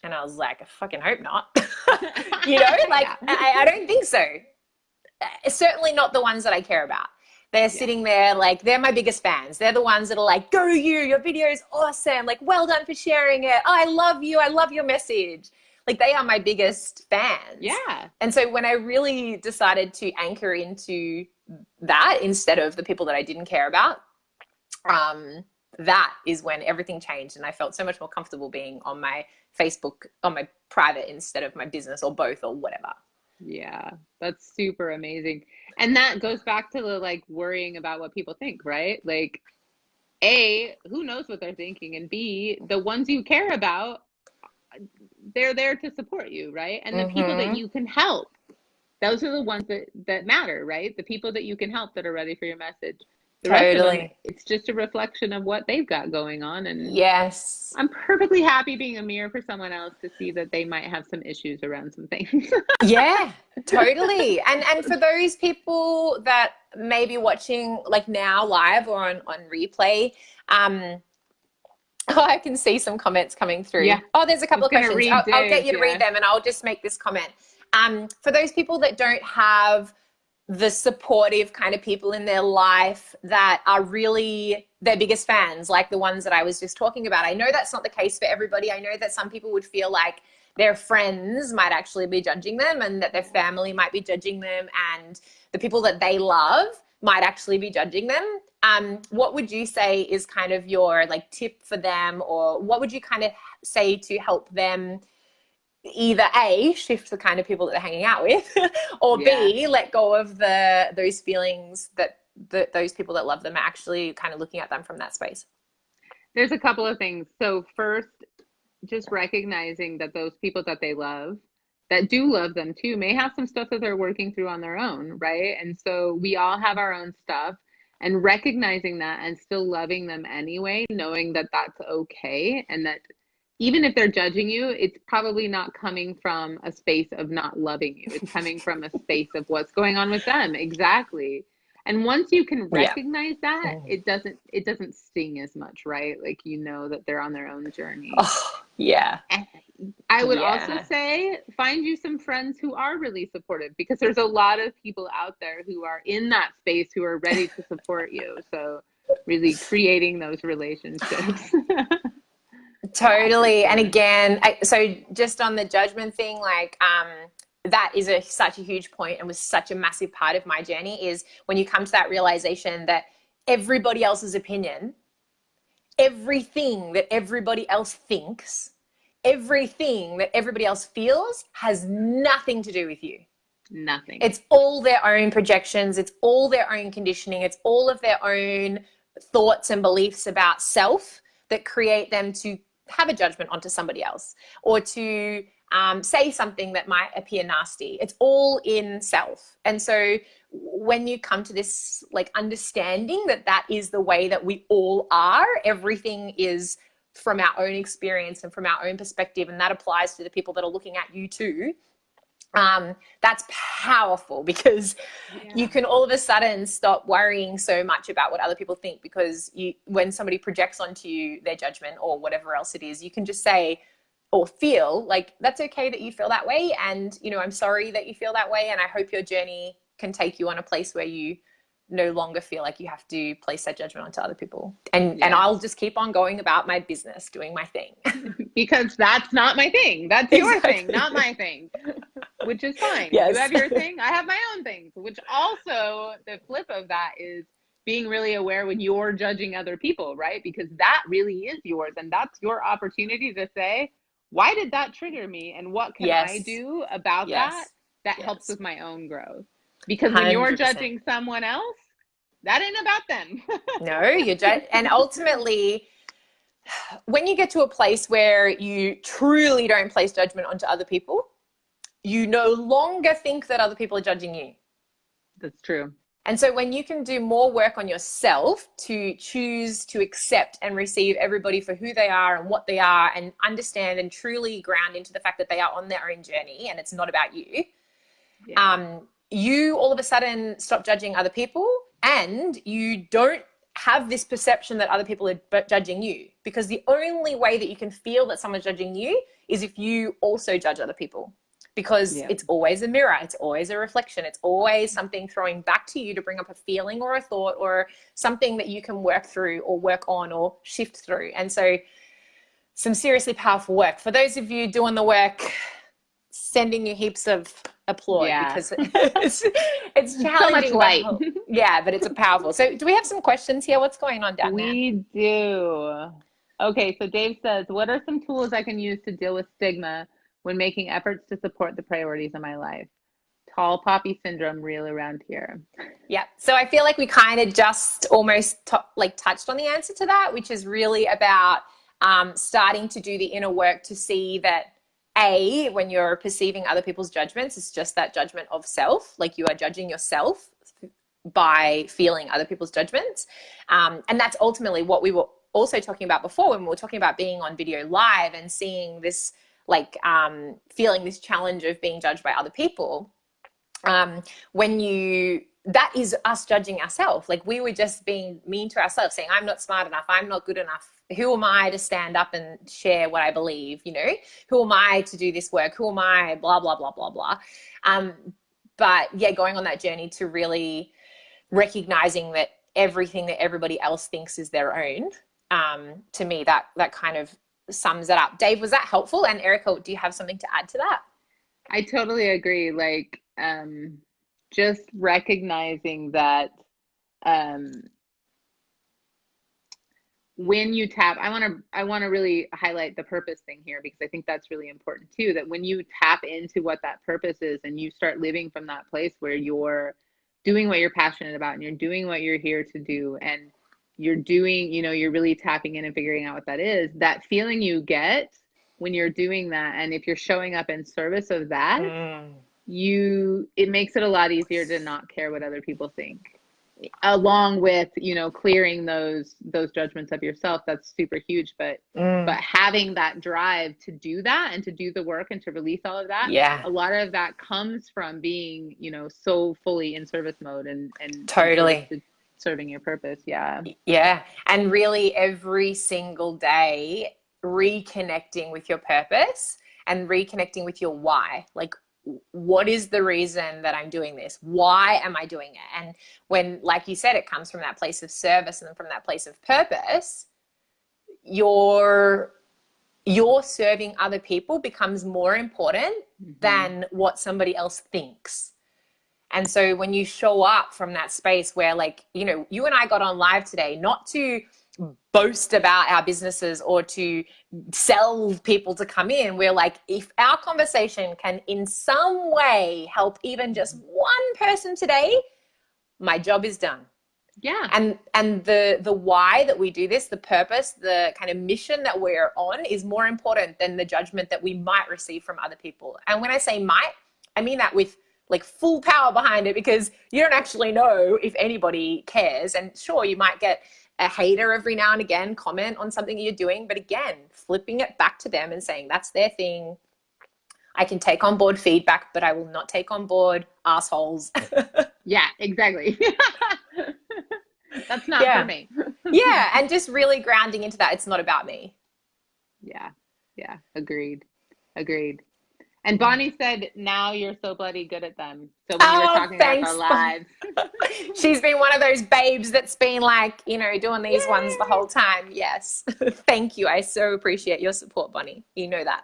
And I was like, I fucking hope not. I don't think so. Certainly not the ones that I care about. They're sitting there like they're my biggest fans. They're the ones that are like, go you, your video is awesome. Like, well done for sharing it. Oh, I love you. I love your message. Like they are my biggest fans. Yeah. And so when I really decided to anchor into that instead of the people that I didn't care about, that is when everything changed and I felt so much more comfortable being on my Facebook, on my private instead of my business or both or whatever. Yeah, that's super amazing. And that goes back to the like worrying about what people think, right? Like, A, who knows what they're thinking? And B, the ones you care about, they're there to support you, right? And the people that you can help, those are the ones that matter, right? The people that you can help that are ready for your message. The rest of them, it's just a reflection of what they've got going on. And yes, I'm perfectly happy being a mirror for someone else to see that they might have some issues around some things. yeah, totally. And for those people that may be watching like now live or on replay, I can see some comments coming through. Yeah. Oh, there's a couple of questions. I'll get you to read yeah. them and I'll just make this comment. For those people that don't have the supportive kind of people in their life that are really their biggest fans, like the ones that I was just talking about. I know that's not the case for everybody. I know that some people would feel like their friends might actually be judging them and that their family might be judging them and the people that they love might actually be judging them. What would you say is kind of your like tip for them, or what would you kind of say to help them either A, shift the kind of people that they're hanging out with, or B, let go of those feelings that those people that love them are actually kind of looking at them from that space? There's a couple of things. So first, just recognizing that those people that they love, that do love them too, may have some stuff that they're working through on their own, right? And so we all have our own stuff, and recognizing that and still loving them anyway, knowing that that's okay, and that even if they're judging you, it's probably not coming from a space of not loving you. It's coming from a space of what's going on with them. Exactly. And once you can recognize that, it doesn't sting as much, right? Like, that they're on their own journey. Oh, yeah. And I would also say find you some friends who are really supportive, because there's a lot of people out there who are in that space who are ready to support you. So really creating those relationships. Totally. And again, so just on the judgment thing, like that is such a huge point and was such a massive part of my journey, is when you come to that realization that everybody else's opinion, everything that everybody else thinks, everything that everybody else feels has nothing to do with you. Nothing. It's all their own projections. It's all their own conditioning. It's all of their own thoughts and beliefs about self that create them to have a judgment onto somebody else, or to say something that might appear nasty. It's all in self. And so when you come to this like understanding that that is the way that we all are, everything is from our own experience and from our own perspective, and that applies to the people that are looking at you too. That's powerful, because you can all of a sudden stop worrying so much about what other people think, because when somebody projects onto you their judgment or whatever else it is, you can just say or feel like, that's okay that you feel that way, and I'm sorry that you feel that way, and I hope your journey can take you on a place where you no longer feel like you have to place that judgment onto other people. And I'll just keep on going about my business, doing my thing. Because that's not my thing. That's your thing, not my thing. Which is fine. Yes. You have your thing, I have my own things. Which also, the flip of that is being really aware when you're judging other people, right? Because that really is yours, and that's your opportunity to say, why did that trigger me, and what can I do about that helps with my own growth? Because when you're 100%. judging someone else, that ain't about them. No, you're and ultimately, when you get to a place where you truly don't place judgment onto other people, you no longer think that other people are judging you. That's true. And so when you can do more work on yourself to choose to accept and receive everybody for who they are and what they are, and understand and truly ground into the fact that they are on their own journey and it's not about you, you all of a sudden stop judging other people, and you don't have this perception that other people are judging you, because the only way that you can feel that someone's judging you is if you also judge other people, because it's always a mirror, it's always a reflection, it's always something throwing back to you to bring up a feeling or a thought or something that you can work through or work on or shift through. And so some seriously powerful work. For those of you doing the work, sending you heaps of applaud, because it's challenging. So much light. But it's a powerful. So do we have some questions here? What's going on down there? We do. Okay, so Dave says, what are some tools I can use to deal with stigma when making efforts to support the priorities of my life? Tall poppy syndrome real around here. Yeah. So I feel like we kind of just almost touched on the answer to that, which is really about starting to do the inner work to see that, when you're perceiving other people's judgments, it's just that judgment of self. Like, you are judging yourself by feeling other people's judgments. And that's ultimately what we were also talking about before, when we were talking about being on video live and seeing this, feeling this challenge of being judged by other people. That is us judging ourselves. Like, we were just being mean to ourselves, saying, I'm not smart enough, I'm not good enough. Who am I to stand up and share what I believe? Who am I to do this work? Who am I? Blah, blah, blah, blah, blah. But going on that journey to really recognizing that everything that everybody else thinks is their own, to me, that kind of sums it up. Dave, was that helpful? And Erica, do you have something to add to that? I totally agree. Just recognizing that when you tap, I want to really highlight the purpose thing here, because I think that's really important too, that when you tap into what that purpose is and you start living from that place where you're doing what you're passionate about and you're doing what you're here to do, and you're doing, you're really tapping in and figuring out what that is, that feeling you get when you're doing that, and if you're showing up in service of that, it makes it a lot easier to not care what other people think, along with clearing those judgments of yourself. That's super huge, but having that drive to do that and to do the work and to release all of that, a lot of that comes from being so fully in service mode and totally serving your purpose. And really every single day reconnecting with your purpose and reconnecting with your why. Like, what is the reason that I'm doing this? Why am I doing it? And when, like you said, it comes from that place of service and from that place of purpose, your serving other people becomes more important than what somebody else thinks. And so when you show up from that space where, you and I got on live today, not to boast about our businesses or to sell people to come in. We're like, if our conversation can in some way help even just one person today, my job is done. Yeah. And the why that we do this, the purpose, the kind of mission that we're on is more important than the judgment that we might receive from other people. And when I say might, I mean that with like full power behind it, because you don't actually know if anybody cares. And sure, you might get a hater every now and again comment on something you're doing, but again, flipping it back to them and saying that's their thing. I can take on board feedback, but I will not take on board assholes. Yeah, exactly. That's not Yeah. for me. Yeah, and just really grounding into that. It's not about me. Yeah. Yeah. Agreed. Agreed. And Bonnie said, now you're so bloody good at them. So when you were talking about thanks, the lives. She's been one of those babes that's been like, you know, doing these ones the whole time. Yes. Thank you. I so appreciate your support, Bonnie. You know that.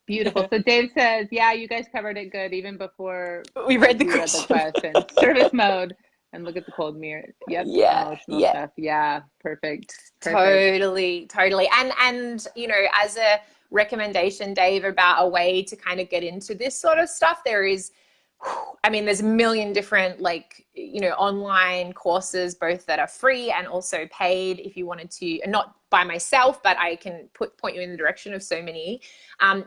Beautiful. So Dave says, yeah, you guys covered it good even before We read the we read the question. question. Service mode and look at the cold mirror. Yep. Yeah. Emotional Yeah. stuff. Yeah. Perfect. Totally. And you know, as a recommendation, Dave, about a way to kind of get into this sort of stuff, there's a million different, like, you know, online courses, both that are free and also paid if you wanted to, and not by myself, but I can point you in the direction of so many.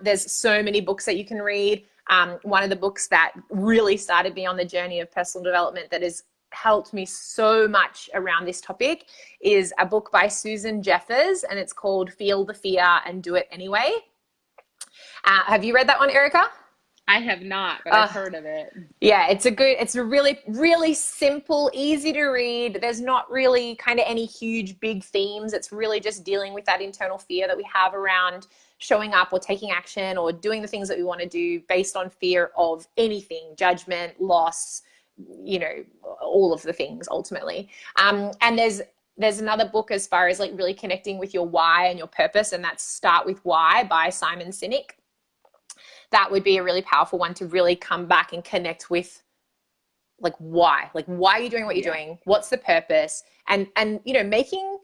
There's so many books that you can read. One of the books that really started me on the journey of personal development that has helped me so much around this topic is a book by Susan Jeffers, and it's called Feel the Fear and Do It Anyway. Have you read that one, Erica? I have not, but I've heard of it. Yeah, it's a really, really simple, easy to read. There's not really kind of any huge, big themes. It's really just dealing with that internal fear that we have around showing up or taking action or doing the things that we want to do based on fear of anything, judgment, loss, you know, all of the things ultimately. And there's another book as far as like really connecting with your why and your purpose, and that's Start With Why by Simon Sinek. That would be a really powerful one to really come back and connect with, like, why are you doing what you're doing? What's the purpose? And you know, making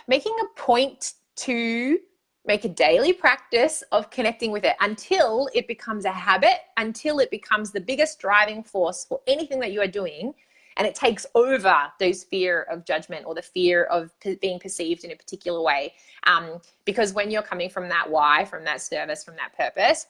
a point to make a daily practice of connecting with it until it becomes a habit, until it becomes the biggest driving force for anything that you are doing, and it takes over those fear of judgment or the fear of being perceived in a particular way. Because when you're coming from that why, from that service, from that purpose,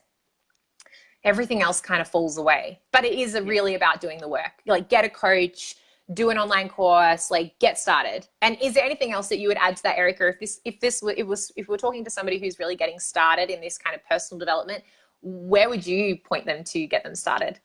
everything else kind of falls away. But it is really about doing the work. Like, get a coach, do an online course, like, get started. And is there anything else that you would add to that, Erica? If we're talking to somebody who's really getting started in this kind of personal development, where would you point them to get them started?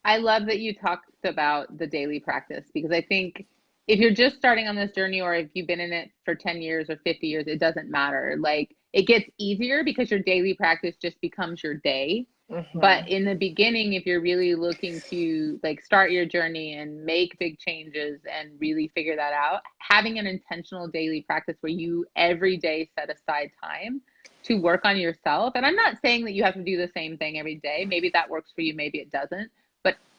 I love that you talked about the daily practice, because I think if you're just starting on this journey, or if you've been in it for 10 years or 50 years, it doesn't matter. Like, it gets easier because your daily practice just becomes your day. Mm-hmm. But in the beginning, if you're really looking to like start your journey and make big changes and really figure that out, having an intentional daily practice where you every day set aside time to work on yourself. And I'm not saying that you have to do the same thing every day. Maybe that works for you, maybe it doesn't.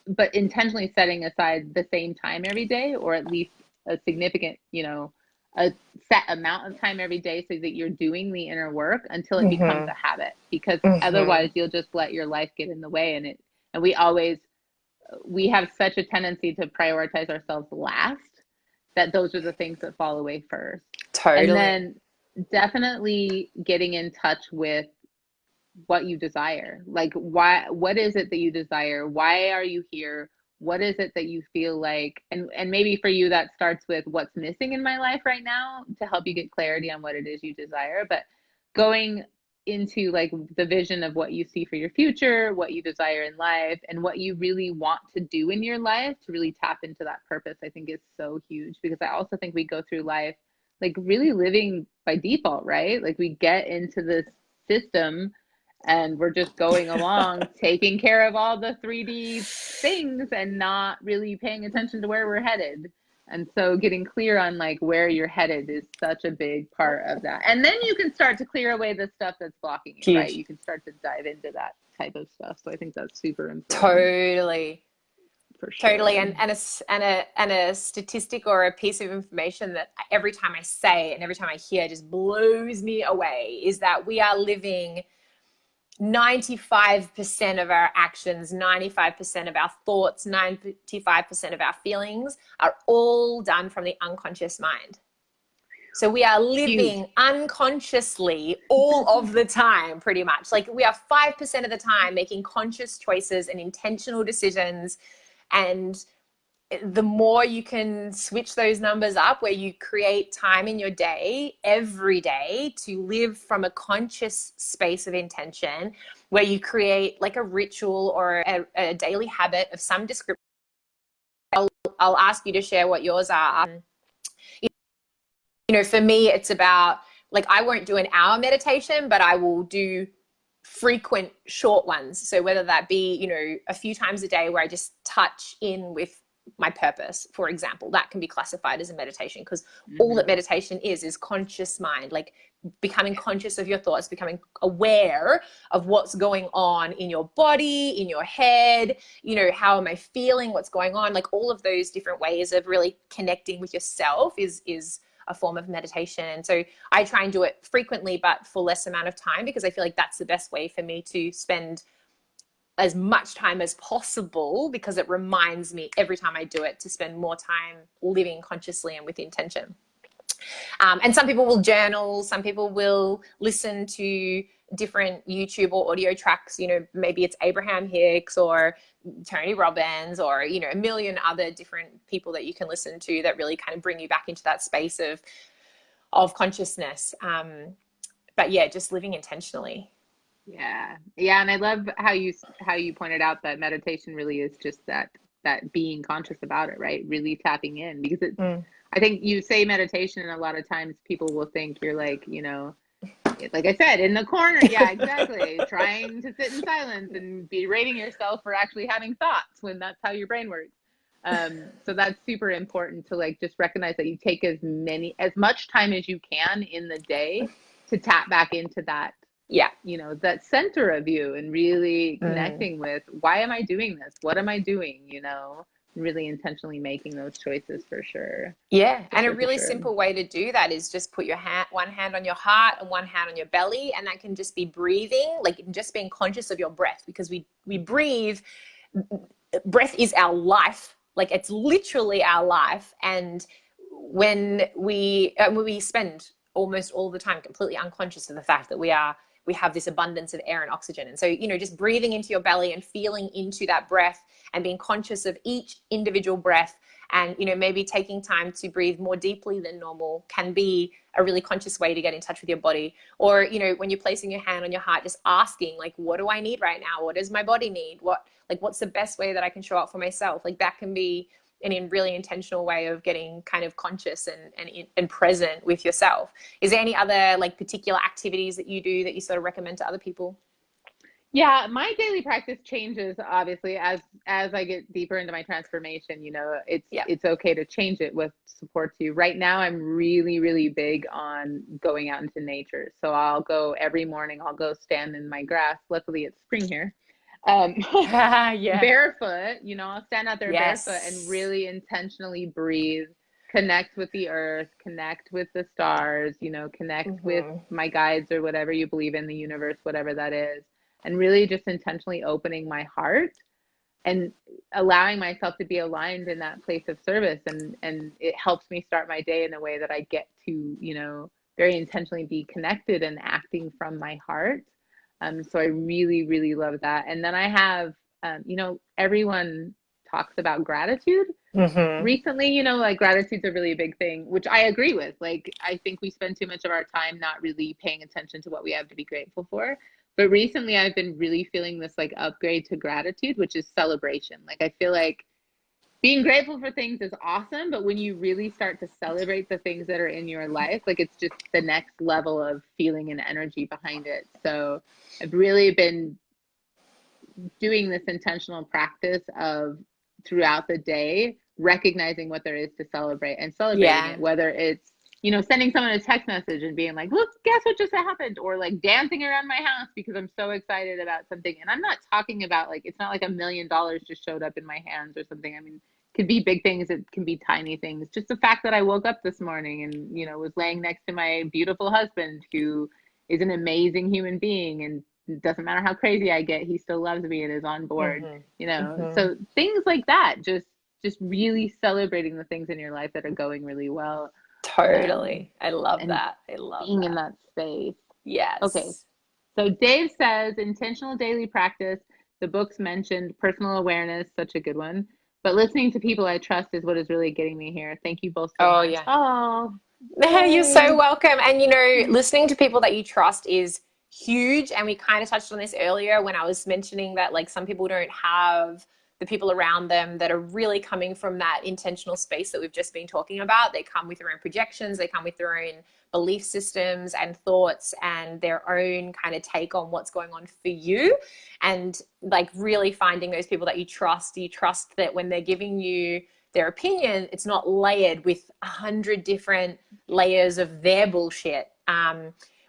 But intentionally setting aside the same time every day, or at least a significant, you know, a set amount of time every day, so that you're doing the inner work until it becomes a habit, because otherwise you'll just let your life get in the way. And we have such a tendency to prioritize ourselves last, that those are the things that fall away first. Totally. And then definitely getting in touch with what you desire. Like, what is it that you desire? Why are you here? What is it that you feel like, and maybe for you that starts with what's missing in my life right now, to help you get clarity on what it is you desire. But going into like the vision of what you see for your future, what you desire in life, and what you really want to do in your life to really tap into that purpose, I think is so huge. Because I also think we go through life like really living by default, right? Like, we get into this system and we're just going along, taking care of all the 3D things and not really paying attention to where we're headed. And so getting clear on like where you're headed is such a big part of that. And then you can start to clear away the stuff that's blocking you, right? You can start to dive into that type of stuff. So I think that's super important. Totally. For sure. Totally. And a statistic or a piece of information that every time I say and every time I hear just blows me away is that we are living 95% of our actions, 95% of our thoughts, 95% of our feelings are all done from the unconscious mind. So we are living unconsciously all of the time, pretty much. Like we are 5% of the time making conscious choices and intentional decisions. And the more you can switch those numbers up, where you create time in your day, every day, to live from a conscious space of intention, where you create like a ritual or a daily habit of some description. I'll ask you to share what yours are. You know, for me, it's about, like, I won't do an hour meditation, but I will do frequent short ones. So whether that be, you know, a few times a day where I just touch in with my purpose, for example, that can be classified as a meditation, because all that meditation is conscious mind, like becoming conscious of your thoughts, becoming aware of what's going on in your body, in your head, you know, how am I feeling, what's going on, like all of those different ways of really connecting with yourself is a form of meditation. And so I try and do it frequently, but for less amount of time, because I feel like that's the best way for me to spend as much time as possible, because it reminds me every time I do it to spend more time living consciously and with intention. And some people will journal, some people will listen to different YouTube or audio tracks, you know, maybe it's Abraham Hicks or Tony Robbins, or, you know, a million other different people that you can listen to that really kind of bring you back into that space of consciousness. But yeah, just living intentionally. Yeah. And I love how you pointed out that meditation really is just that being conscious about it, right? Really tapping in, because it's, I think you say meditation and a lot of times people will think you're like, you know, like I said, in the corner. Yeah, exactly. Trying to sit in silence and berating yourself for actually having thoughts, when that's how your brain works. So that's super important to like just recognize that you take as much time as you can in the day to tap back into that, you know, that center of you, and really connecting with, why am I doing this? What am I doing? You know, really intentionally making those choices, for sure. And a really simple way to do that is just put your one hand on your heart and one hand on your belly, and that can just be breathing, like just being conscious of your breath, because we breathe. Breath is our life, like it's literally our life. And when we spend almost all the time completely unconscious of the fact that we have this abundance of air and oxygen. And so, you know, just breathing into your belly and feeling into that breath and being conscious of each individual breath, and, you know, maybe taking time to breathe more deeply than normal can be a really conscious way to get in touch with your body. Or, you know, when you're placing your hand on your heart, just asking, like, what do I need right now? What does my body need? What's the best way that I can show up for myself? Like, that can be a really intentional way of getting kind of conscious and present with yourself. Is there any other like particular activities that you do that you sort of recommend to other people? Yeah, my daily practice changes obviously as I get deeper into my transformation. You know, it's okay to change it with support too. Right now, I'm really, really big on going out into nature. So I'll go every morning. I'll go stand in my grass. Luckily, it's spring here. Barefoot, you know, I'll stand out there barefoot and really intentionally breathe, connect with the earth, connect with the stars, you know, connect with my guides or whatever you believe in, the universe, whatever that is, and really just intentionally opening my heart and allowing myself to be aligned in that place of service. And it helps me start my day in a way that I get to, you know, very intentionally be connected and acting from my heart. So I really, really love that. And then I have, you know, everyone talks about gratitude recently, you know, like gratitude's a really big thing, which I agree with. Like, I think we spend too much of our time not really paying attention to what we have to be grateful for. But recently I've been really feeling this like upgrade to gratitude, which is celebration. Like, I feel like being grateful for things is awesome, but when you really start to celebrate the things that are in your life, like, it's just the next level of feeling and energy behind it. So I've really been doing this intentional practice of throughout the day, recognizing what there is to celebrate and celebrating it, whether it's, you know, sending someone a text message and being like, look, guess what just happened? Or like dancing around my house because I'm so excited about something. And I'm not talking about like, it's not like $1 million just showed up in my hands or something. I mean, it could be big things. It can be tiny things. Just the fact that I woke up this morning and, you know, was laying next to my beautiful husband, who is an amazing human being, and it doesn't matter how crazy I get, he still loves me and is on board, Mm-hmm. you know. Mm-hmm. So things like that, just really celebrating the things in your life that are going really well. Totally. I love And that. I love being in that. that space. Okay. Yes. So Dave says intentional daily practice. The books mentioned personal awareness, such a good one. But listening to people I trust is what is really getting me here. Thank you both so Oh, much. yeah. Oh, You're so yay. welcome. And, you know, listening to people that you trust is huge. And we kind of touched on this earlier when I was mentioning that, like, some people don't have the people around them that are really coming from that intentional space that we've just been talking about. They come with their own projections, they come with their own belief systems and thoughts and their own kind of take on what's going on for you. And, like, really finding those people that you trust that when they're giving you their opinion, it's not layered with 100 different layers of their bullshit,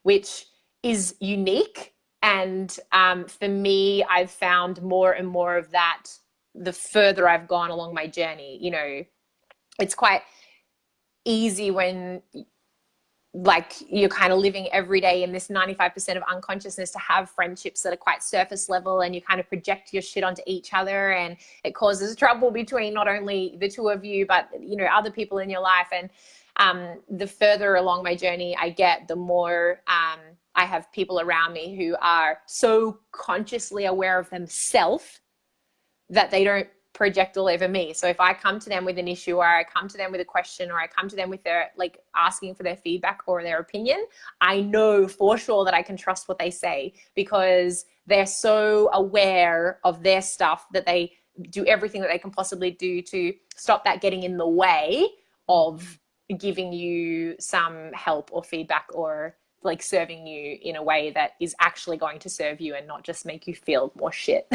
which is unique. And for me, I've found more and more of that the further I've gone along my journey. You know, it's quite easy when, like, you're kind of living every day in this 95% of unconsciousness to have friendships that are quite surface level, and you kind of project your shit onto each other, and it causes trouble between not only the two of you, but, you know, other people in your life. And the further along my journey I get, the more I have people around me who are so consciously aware of themselves that they don't project all over me. So if I come to them with an issue, or I come to them with a question, or I come to them with their, like, asking for their feedback or their opinion, I know for sure that I can trust what they say, because they're so aware of their stuff that they do everything that they can possibly do to stop that getting in the way of giving you some help or feedback, or, like, serving you in a way that is actually going to serve you and not just make you feel more shit.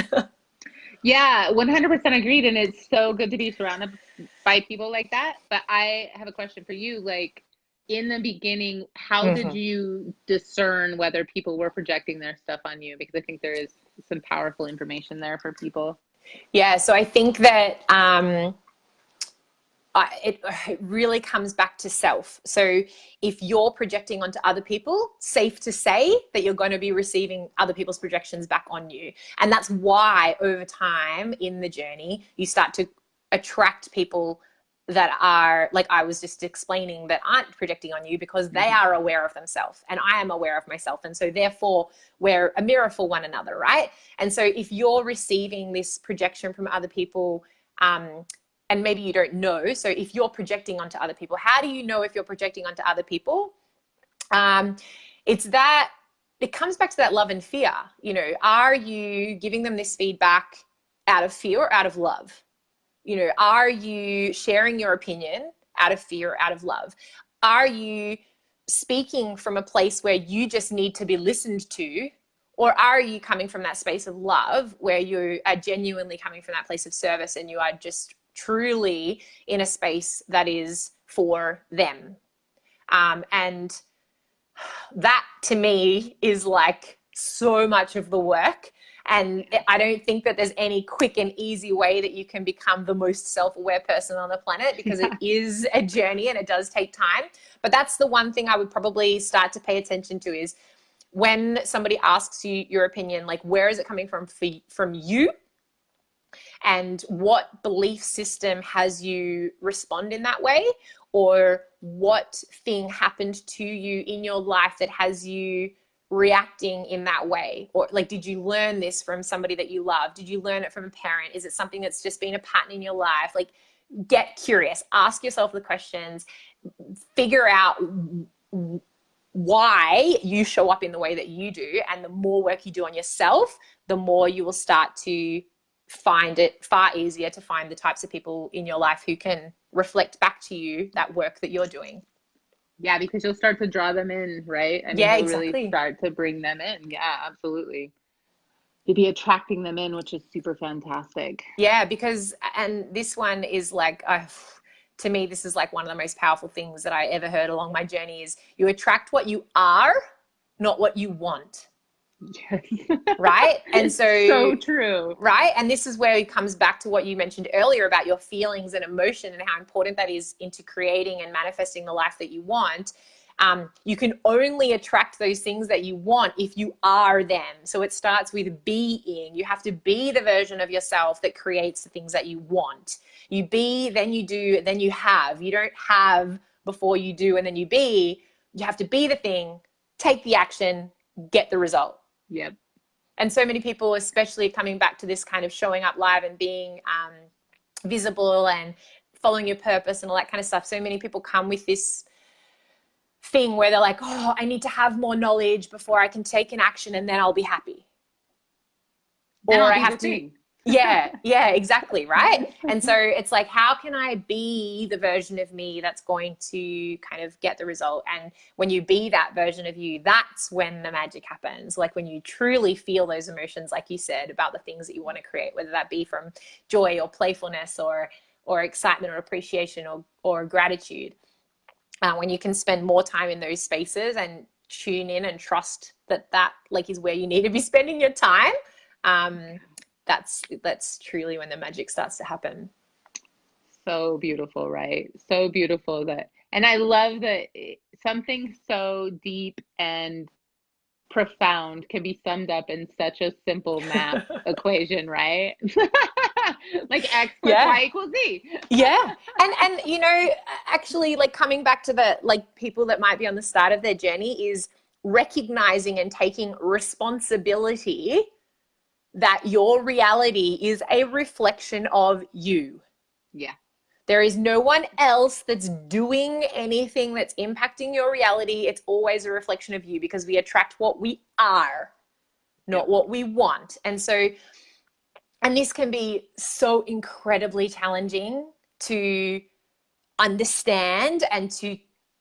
Yeah, 100% agreed. And it's so good to be surrounded by people like that. But I have a question for you. Like, in the beginning, how did Mm-hmm. you discern whether people were projecting their stuff on you? Because I think there is some powerful information there for people. Yeah, so I think that it really comes back to self. So if you're projecting onto other people, safe to say that you're going to be receiving other people's projections back on you. And that's why over time in the journey, you start to attract people that are, like I was just explaining, that aren't projecting on you, because they are aware of themselves and I am aware of myself. And so therefore we're a mirror for one another, right? And so if you're receiving this projection from other people, and maybe you don't know. So if you're projecting onto other people, how do you know if you're projecting onto other people? It's that it comes back to that love and fear. You know, are you giving them this feedback out of fear or out of love? You know, are you sharing your opinion out of fear or out of love? Are you speaking from a place where you just need to be listened to? Or are you coming from that space of love where you are genuinely coming from that place of service, and you are just truly in a space that is for them? And that to me is, like, so much of the work. And I don't think that there's any quick and easy way that you can become the most self-aware person on the planet, because it is a journey and it does take time. But that's the one thing I would probably start to pay attention to, is when somebody asks you your opinion, like, where is it coming from you? And what belief system has you respond in that way? Or what thing happened to you in your life that has you reacting in that way? Or, like, did you learn this from somebody that you love? Did you learn it from a parent? Is it something that's just been a pattern in your life? Like, get curious, ask yourself the questions, figure out why you show up in the way that you do. And the more work you do on yourself, the more you will start to find it far easier to find the types of people in your life who can reflect back to you that work that you're doing. Yeah, because you'll start to draw them in, right? I mean, Yeah, you'll really exactly. start to bring them in. Yeah, absolutely. To be attracting them in, which is super fantastic. Yeah, because, and this one is like, to me, this is like one of the most powerful things that I ever heard along my journey, is you attract what you are, not what you want. Yes. Right? And So true. right? And this is where it comes back to what you mentioned earlier about your feelings and emotion, and how important that is into creating and manifesting the life that you want. You can only attract those things that you want if you are them. So it starts with being. You have to be the version of yourself that creates the things that you want. You be, then you do, then you have. You don't have before you do and then you be. You have to be the thing, take the action, get the result. Yep. And so many people, especially coming back to this kind of showing up live and being visible and following your purpose and all that kind of stuff. So many people come with this thing where they're like, oh, I need to have more knowledge before I can take an action and then I'll be happy. Then or I'll I be have the to, thing. yeah, exactly. Right. And so it's like, how can I be the version of me that's going to kind of get the result? And when you be that version of you, that's when the magic happens. Like when you truly feel those emotions, like you said, about the things that you want to create, whether that be from joy or playfulness or excitement or appreciation or gratitude. When you can spend more time in those spaces and tune in and trust that like is where you need to be spending your time, that's truly when the magic starts to happen. So beautiful, right? So beautiful and I love that something so deep and profound can be summed up in such a simple math equation, right? Like X plus Y equals Z. Yeah. And you know, actually, like coming back to the like people that might be on the start of their journey is recognizing and taking responsibility that your reality is a reflection of you. Yeah. There is no one else that's doing anything that's impacting your reality. It's always a reflection of you because we attract what we are, not what we want. And so, and this can be so incredibly challenging to understand and to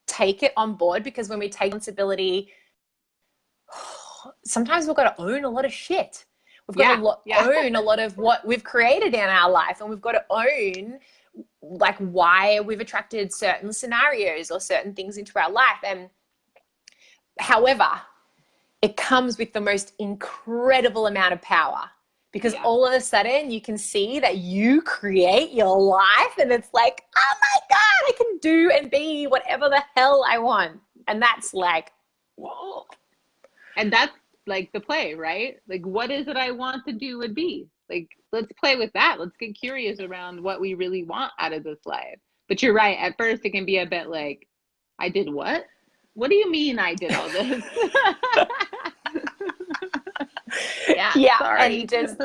take it on board, because when we take responsibility, sometimes we've got to own a lot of shit. We've got to own a lot of what we've created in our life, and we've got to own like why we've attracted certain scenarios or certain things into our life. And however, it comes with the most incredible amount of power, because all of a sudden you can see that you create your life and it's like, oh my God, I can do and be whatever the hell I want. And that's like, whoa. And that's like the play, right? Like, what is it I want to do and be? Like, let's play with that. Let's get curious around what we really want out of this life. But you're right. At first, it can be a bit like, I did what? What do you mean I did all this? Sorry. And just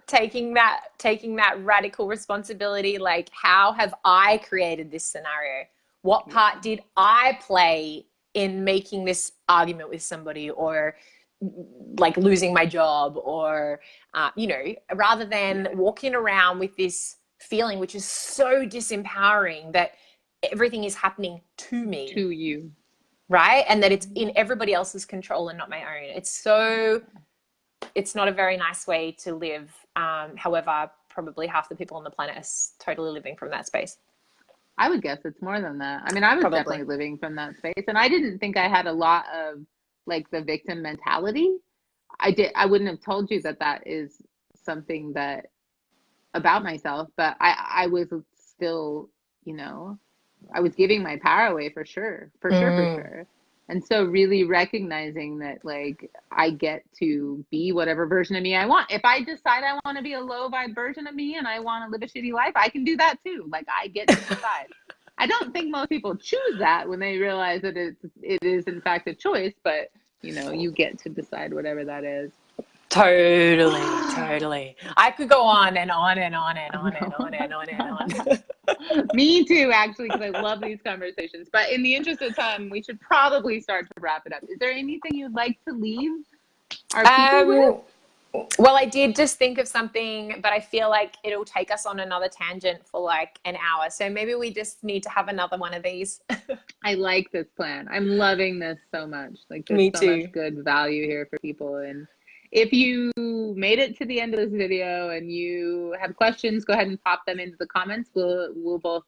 taking that radical responsibility. Like, how have I created this scenario? What part did I play in making this argument with somebody, or like losing my job, or you know, rather than walking around with this feeling which is so disempowering that everything is happening to me, to you, right? And that it's in everybody else's control and not my own. It's not a very nice way to live. However, probably half the people on the planet are totally living from that space. I would guess it's more than that. I mean, I was definitely living from that space, and I didn't think I had a lot of like the victim mentality. I wouldn't have told you that is something that about myself, but I was still, you know, I was giving my power away for sure. And so really recognizing that like I get to be whatever version of me I want. If I decide I want to be a low vibe version of me and I want to live a shitty life, I can do that too. Like, I get to decide. I don't think most people choose that when they realize that it is in fact a choice, but you know, you get to decide whatever that is. Totally. I could go on and on and on and on and on and on and on. Me too, actually, because I love these conversations. But in the interest of time, we should probably start to wrap it up. Is there anything you'd like to leave our people with? Well, I did just think of something, but I feel like it'll take us on another tangent for like an hour. So maybe we just need to have another one of these. I like this plan. I'm loving this so much. Like, there's Me so too. much good value here for people. And if you made it to the end of this video and you have questions, go ahead and pop them into the comments. We'll both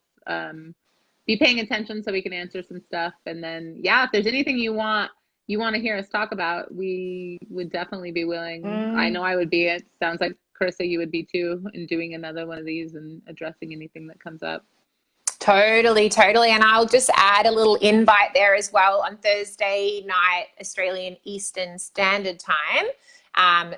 be paying attention so we can answer some stuff. And then, if there's anything you want to hear us talk about, we would definitely be willing. I know I would be. It sounds like, Carissa, you would be too, in doing another one of these and addressing anything that comes up. Totally, totally. And I'll just add a little invite there as well on Thursday night, Australian Eastern Standard Time.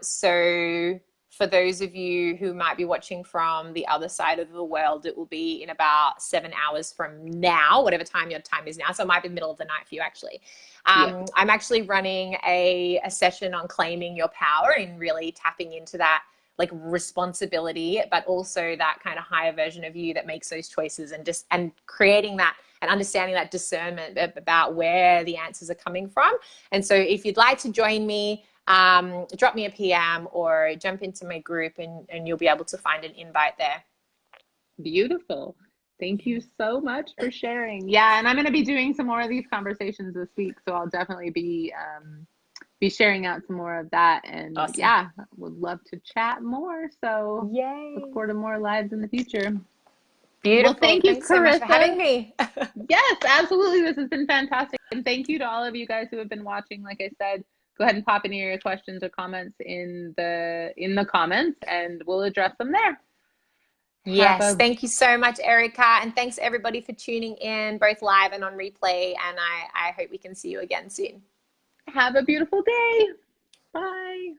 So for those of you who might be watching from the other side of the world, it will be in about 7 hours from now, whatever time your time is now. So it might be middle of the night for you, actually. I'm actually running a session on claiming your power and really tapping into that like responsibility, but also that kind of higher version of you that makes those choices, and creating that and understanding that discernment about where the answers are coming from. And so if you'd like to join me, drop me a PM or jump into my group, and you'll be able to find an invite there. Beautiful. Thank you so much for sharing. Yeah, and I'm going to be doing some more of these conversations this week, so I'll definitely be sharing out some more of that. And Awesome. yeah, would love to chat more. So Yay. look forward to more lives in the future. Beautiful. Well, thank you, Thanks so much for Carissa. having me. Yes, absolutely. This has been fantastic. And thank you to all of you guys who have been watching. Like I said, go ahead and pop any of your questions or comments in the comments, and we'll address them there. Yes, thank you so much, Erica. And thanks everybody for tuning in, both live and on replay. And I hope we can see you again soon. Have a beautiful day. Bye.